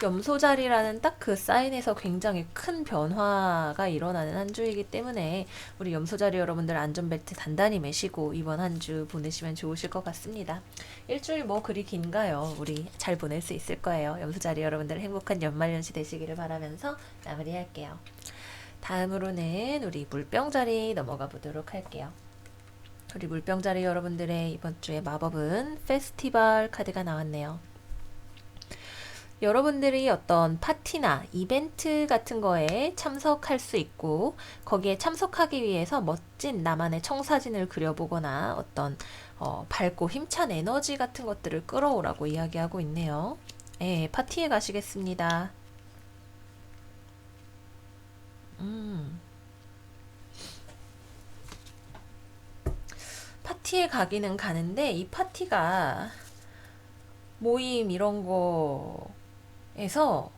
염소자리라는 딱 그 사인에서 굉장히 큰 변화가 일어나는 한 주이기 때문에 우리 염소자리 여러분들 안전벨트 단단히 매시고 이번 한 주 보내시면 좋으실 것 같습니다. 일주일 뭐 그리 긴가요? 우리 잘 보낼 수 있을 거예요. 염소자리 여러분들 행복한 연말연시 되시기를 바라면서 마무리할게요. 다음으로는 우리 물병자리 넘어가 보도록 할게요. 우리 물병자리 여러분들의 이번 주의 마법은 페스티벌 카드가 나왔네요. 여러분들이 어떤 파티나 이벤트 같은 거에 참석할 수 있고 거기에 참석하기 위해서 멋진 나만의 청사진을 그려보거나 어떤 밝고 힘찬 에너지 같은 것들을 끌어오라고 이야기하고 있네요. 예, 파티에 가시겠습니다. 파티에 가기는 가는데 이 파티가 모임 이런 거에서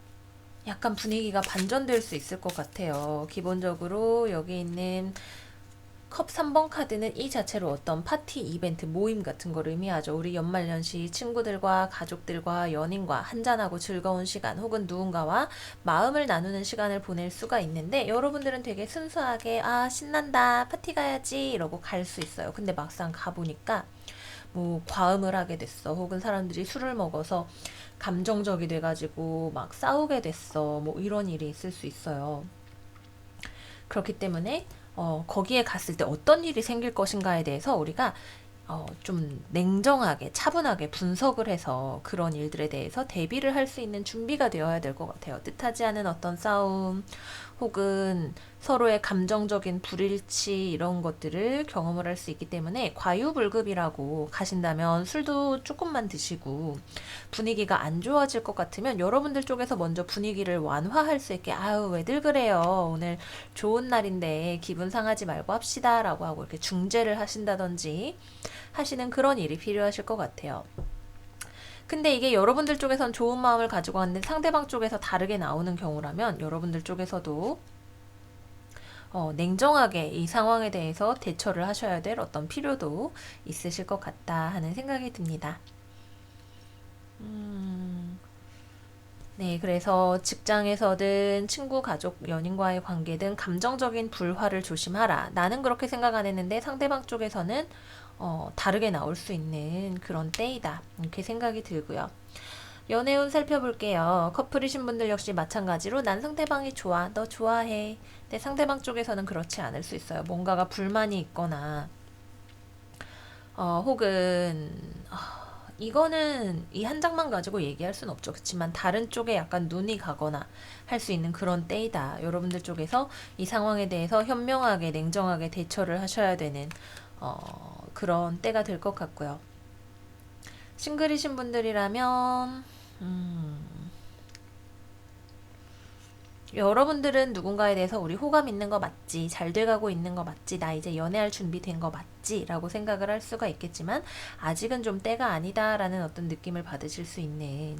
약간 분위기가 반전될 수 있을 것 같아요. 기본적으로 여기 있는 컵 3번 카드는 이 자체로 어떤 파티, 이벤트, 모임 같은 걸 의미하죠. 우리 연말연시 친구들과 가족들과 연인과 한잔하고 즐거운 시간 혹은 누군가와 마음을 나누는 시간을 보낼 수가 있는데 여러분들은 되게 순수하게 아 신난다 파티 가야지 이러고 갈 수 있어요. 근데 막상 가보니까 뭐 과음을 하게 됐어. 혹은 사람들이 술을 먹어서 감정적이 돼가지고 막 싸우게 됐어. 뭐 이런 일이 있을 수 있어요. 그렇기 때문에 거기에 갔을 때 어떤 일이 생길 것인가에 대해서 우리가 좀 냉정하게 차분하게 분석을 해서 그런 일들에 대해서 대비를 할 수 있는 준비가 되어야 될 것 같아요. 뜻하지 않은 어떤 싸움 혹은 서로의 감정적인 불일치 이런 것들을 경험을 할 수 있기 때문에 과유불급이라고 가신다면 술도 조금만 드시고 분위기가 안 좋아질 것 같으면 여러분들 쪽에서 먼저 분위기를 완화할 수 있게 아유 왜들 그래요 오늘 좋은 날인데 기분 상하지 말고 합시다 라고 하고 이렇게 중재를 하신다든지 하시는 그런 일이 필요하실 것 같아요. 근데 이게 여러분들 쪽에선 좋은 마음을 가지고 왔는데 상대방 쪽에서 다르게 나오는 경우라면 여러분들 쪽에서도 냉정하게 이 상황에 대해서 대처를 하셔야 될 어떤 필요도 있으실 것 같다 하는 생각이 듭니다. 네, 그래서 직장에서든 친구, 가족, 연인과의 관계든 감정적인 불화를 조심하라. 나는 그렇게 생각 안 했는데 상대방 쪽에서는 다르게 나올 수 있는 그런 때이다. 이렇게 생각이 들고요. 연애운 살펴볼게요. 커플이신 분들 역시 마찬가지로 난 상대방이 좋아, 너 좋아해. 근데 상대방 쪽에서는 그렇지 않을 수 있어요. 뭔가가 불만이 있거나 혹은 이거는 이 한 장만 가지고 얘기할 수는 없죠. 그렇지만 다른 쪽에 약간 눈이 가거나 할 수 있는 그런 때이다. 여러분들 쪽에서 이 상황에 대해서 현명하게 냉정하게 대처를 하셔야 되는 그런 때가 될 것 같고요. 싱글이신 분들이라면 여러분들은 누군가에 대해서 우리 호감 있는 거 맞지? 잘 돼가고 있는 거 맞지? 나 이제 연애할 준비 된 거 맞지? 라고 생각을 할 수가 있겠지만 아직은 좀 때가 아니다 라는 어떤 느낌을 받으실 수 있는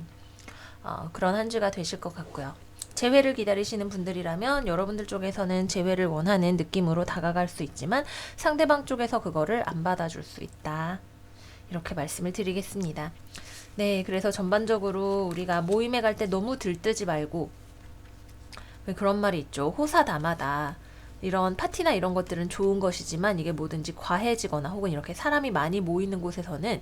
그런 한 주가 되실 것 같고요. 재회를 기다리시는 분들이라면 여러분들 쪽에서는 재회를 원하는 느낌으로 다가갈 수 있지만 상대방 쪽에서 그거를 안 받아줄 수 있다. 이렇게 말씀을 드리겠습니다. 네, 그래서 전반적으로 우리가 모임에 갈 때 너무 들뜨지 말고 왜 그런 말이 있죠. 호사다마다 이런 파티나 이런 것들은 좋은 것이지만 이게 뭐든지 과해지거나 혹은 이렇게 사람이 많이 모이는 곳에서는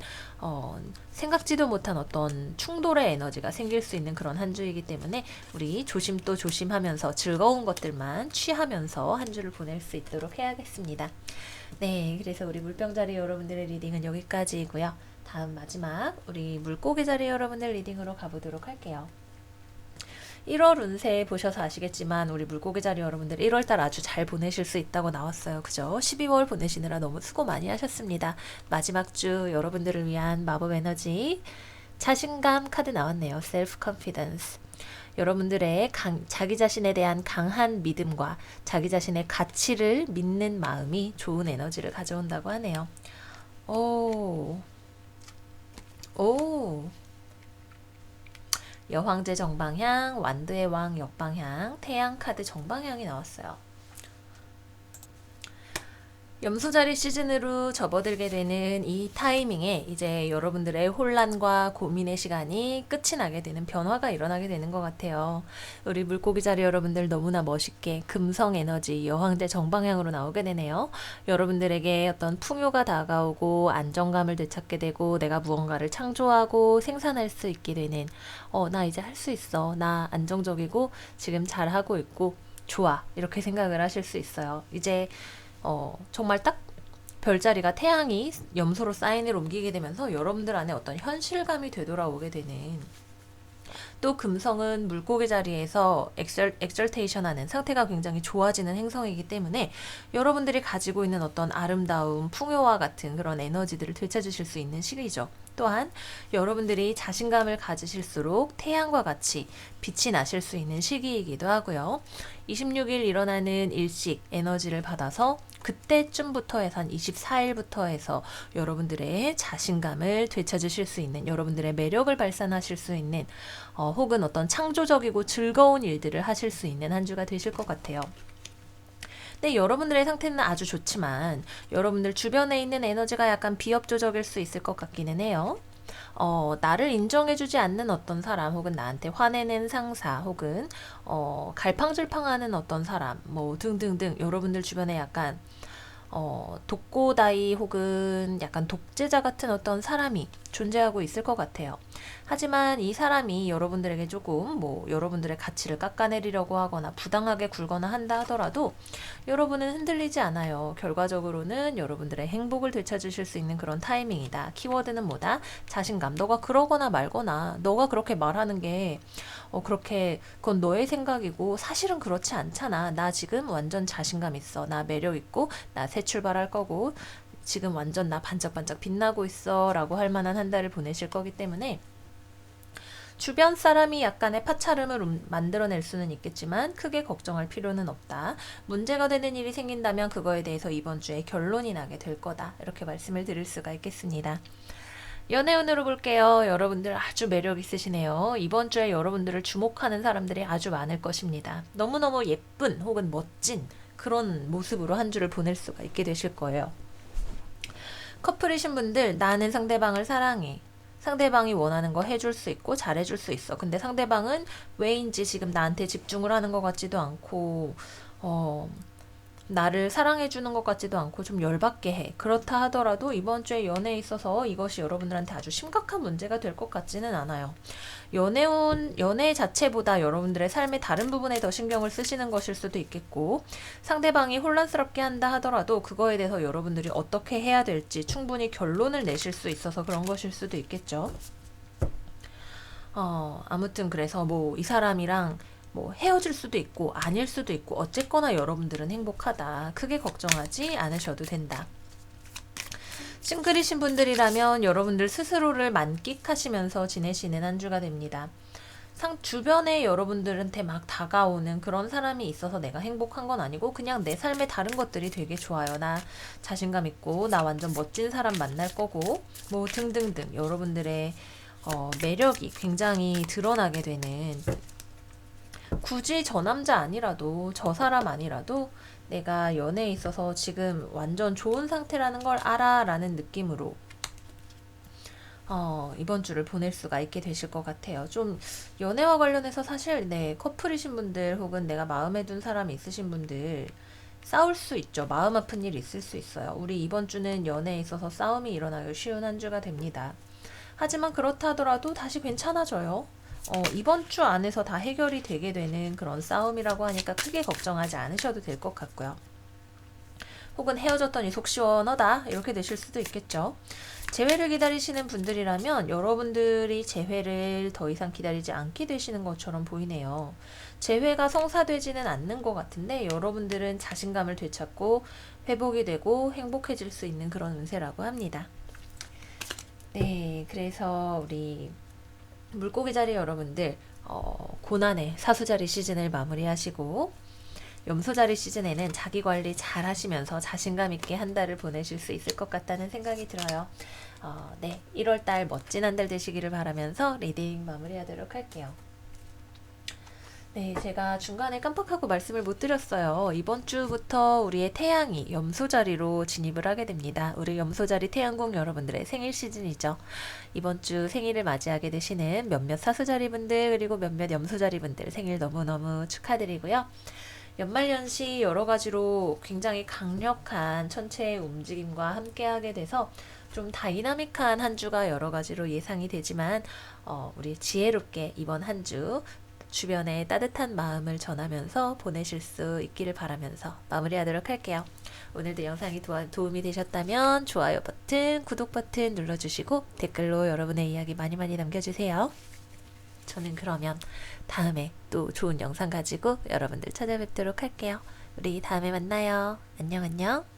생각지도 못한 어떤 충돌의 에너지가 생길 수 있는 그런 한 주이기 때문에 우리 조심 또 조심하면서 즐거운 것들만 취하면서 한 주를 보낼 수 있도록 해야겠습니다. 네, 그래서 우리 물병자리 여러분들의 리딩은 여기까지이고요. 다음 마지막 우리 물고기 자리 여러분들 리딩으로 가보도록 할게요. 1월 운세 보셔서 아시겠지만 우리 물고기 자리 여러분들 1월달 아주 잘 보내실 수 있다고 나왔어요. 그죠? 12월 보내시느라 너무 수고 많이 하셨습니다. 마지막 주 여러분들을 위한 마법 에너지 자신감 카드 나왔네요. Self Confidence. 여러분들의 자기 자신에 대한 강한 믿음과 자기 자신의 가치를 믿는 마음이 좋은 에너지를 가져온다고 하네요. 오. 오. 여황제 정방향, 완드의 왕 역방향, 태양 카드 정방향이 나왔어요. 염소자리 시즌으로 접어들게 되는 이 타이밍에 이제 여러분들의 혼란과 고민의 시간이 끝이 나게 되는 변화가 일어나게 되는 것 같아요. 우리 물고기 자리 여러분들 너무나 멋있게 금성 에너지 여황제 정방향으로 나오게 되네요. 여러분들에게 어떤 풍요가 다가오고 안정감을 되찾게 되고 내가 무언가를 창조하고 생산할 수 있게 되는 나 이제 할 수 있어. 나 안정적이고 지금 잘하고 있고 좋아. 이렇게 생각을 하실 수 있어요. 이제 정말 딱 별자리가 태양이 염소로 사인을 옮기게 되면서 여러분들 안에 어떤 현실감이 되돌아오게 되는 또 금성은 물고기 자리에서 엑설테이션 하는 상태가 굉장히 좋아지는 행성이기 때문에 여러분들이 가지고 있는 어떤 아름다움, 풍요와 같은 그런 에너지들을 되찾으실 수 있는 시기죠. 또한 여러분들이 자신감을 가지실수록 태양과 같이 빛이 나실 수 있는 시기이기도 하고요. 26일 일어나는 일식 에너지를 받아서 그때쯤부터 해서 한 24일부터 해서 여러분들의 자신감을 되찾으실 수 있는, 여러분들의 매력을 발산하실 수 있는 혹은 어떤 창조적이고 즐거운 일들을 하실 수 있는 한 주가 되실 것 같아요. 네, 여러분들의 상태는 아주 좋지만 여러분들 주변에 있는 에너지가 약간 비협조적일 수 있을 것 같기는 해요. 나를 인정해주지 않는 어떤 사람, 혹은 나한테 화내는 상사, 혹은 갈팡질팡하는 어떤 사람, 뭐 등등등 여러분들 주변에 약간 독고다이 혹은 약간 독재자 같은 어떤 사람이 존재하고 있을 것 같아요. 하지만 이 사람이 여러분들에게 조금 여러분들의 가치를 깎아내리려고 하거나 부당하게 굴거나 한다 하더라도 여러분은 흔들리지 않아요. 결과적으로는 여러분들의 행복을 되찾으실 수 있는 그런 타이밍이다. 키워드는 뭐다? 자신감. 너가 그러거나 말거나 너가 그렇게 말하는 게 그렇게 그건 너의 생각이고 사실은 그렇지 않잖아. 나 지금 완전 자신감 있어. 나 매력 있고 나 새 출발할 거고 지금 완전 나 반짝반짝 빛나고 있어 라고 할 만한 한 달을 보내실 거기 때문에 주변 사람이 약간의 파차름을 만들어낼 수는 있겠지만 크게 걱정할 필요는 없다. 문제가 되는 일이 생긴다면 그거에 대해서 이번 주에 결론이 나게 될 거다. 이렇게 말씀을 드릴 수가 있겠습니다. 연애운으로 볼게요. 여러분들 아주 매력 있으시네요. 이번 주에 여러분들을 주목하는 사람들이 아주 많을 것입니다. 너무너무 예쁜 혹은 멋진 그런 모습으로 한 주를 보낼 수가 있게 되실 거예요. 커플이신 분들, 나는 상대방을 사랑해. 상대방이 원하는 거 해줄 수 있고 잘해줄 수 있어. 근데 상대방은 왜인지 지금 나한테 집중을 하는 것 같지도 않고 나를 사랑해주는 것 같지도 않고 좀 열받게 해. 그렇다 하더라도 이번 주에 연애에 있어서 이것이 여러분들한테 아주 심각한 문제가 될 것 같지는 않아요. 연애 자체보다 여러분들의 삶의 다른 부분에 더 신경을 쓰시는 것일 수도 있겠고, 상대방이 혼란스럽게 한다 하더라도 그거에 대해서 여러분들이 어떻게 해야 될지 충분히 결론을 내실 수 있어서 그런 것일 수도 있겠죠. 아무튼 그래서 이 사람이랑 헤어질 수도 있고 아닐 수도 있고 어쨌거나 여러분들은 행복하다. 크게 걱정하지 않으셔도 된다. 싱글이신 분들이라면 여러분들 스스로를 만끽하시면서 지내시는 한 주가 됩니다. 주변에 여러분들한테 막 다가오는 그런 사람이 있어서 내가 행복한 건 아니고 그냥 내 삶의 다른 것들이 되게 좋아요. 나 자신감 있고 나 완전 멋진 사람 만날 거고 등등등 여러분들의 매력이 굉장히 드러나게 되는, 굳이 저 남자 아니라도 저 사람 아니라도 내가 연애에 있어서 지금 완전 좋은 상태라는 걸 알아 라는 느낌으로 이번 주를 보낼 수가 있게 되실 것 같아요. 좀 연애와 관련해서 사실 커플이신 분들 혹은 내가 마음에 둔 사람이 있으신 분들 싸울 수 있죠. 마음 아픈 일 있을 수 있어요. 우리 이번 주는 연애에 있어서 싸움이 일어나기 쉬운 한 주가 됩니다. 하지만 그렇다 하더라도 다시 괜찮아져요. 이번 주 안에서 다 해결이 되게 되는 그런 싸움이라고 하니까 크게 걱정하지 않으셔도 될 것 같고요. 혹은 헤어졌더니 속 시원하다 이렇게 되실 수도 있겠죠. 재회를 기다리시는 분들이라면 여러분들이 재회를 더 이상 기다리지 않게 되시는 것처럼 보이네요. 재회가 성사되지는 않는 것 같은데 여러분들은 자신감을 되찾고 회복이 되고 행복해질 수 있는 그런 운세라고 합니다. 네, 그래서 우리 물고기 자리 여러분들 고난의 사수자리 시즌을 마무리하시고 염소자리 시즌에는 자기 관리 잘 하시면서 자신감 있게 한 달을 보내실 수 있을 것 같다는 생각이 들어요. 네, 1월달 멋진 한 달 되시기를 바라면서 리딩 마무리하도록 할게요. 네, 제가 중간에 깜빡하고 말씀을 못 드렸어요. 이번 주부터 우리의 태양이 염소자리로 진입을 하게 됩니다. 우리 염소자리 태양궁 여러분들의 생일 시즌이죠. 이번 주 생일을 맞이하게 되시는 몇몇 사수자리 분들 그리고 몇몇 염소자리 분들 생일 너무너무 축하드리고요. 연말연시 여러가지로 굉장히 강력한 천체의 움직임과 함께하게 돼서 좀 다이나믹한 한 주가 여러가지로 예상이 되지만 우리 지혜롭게 이번 한 주 주변에 따뜻한 마음을 전하면서 보내실 수 있기를 바라면서 마무리하도록 할게요. 오늘도 영상이 도움이 되셨다면 좋아요 버튼, 구독 버튼 눌러주시고 댓글로 여러분의 이야기 많이 남겨주세요. 저는 그러면 다음에 또 좋은 영상 가지고 여러분들 찾아뵙도록 할게요. 우리 다음에 만나요. 안녕.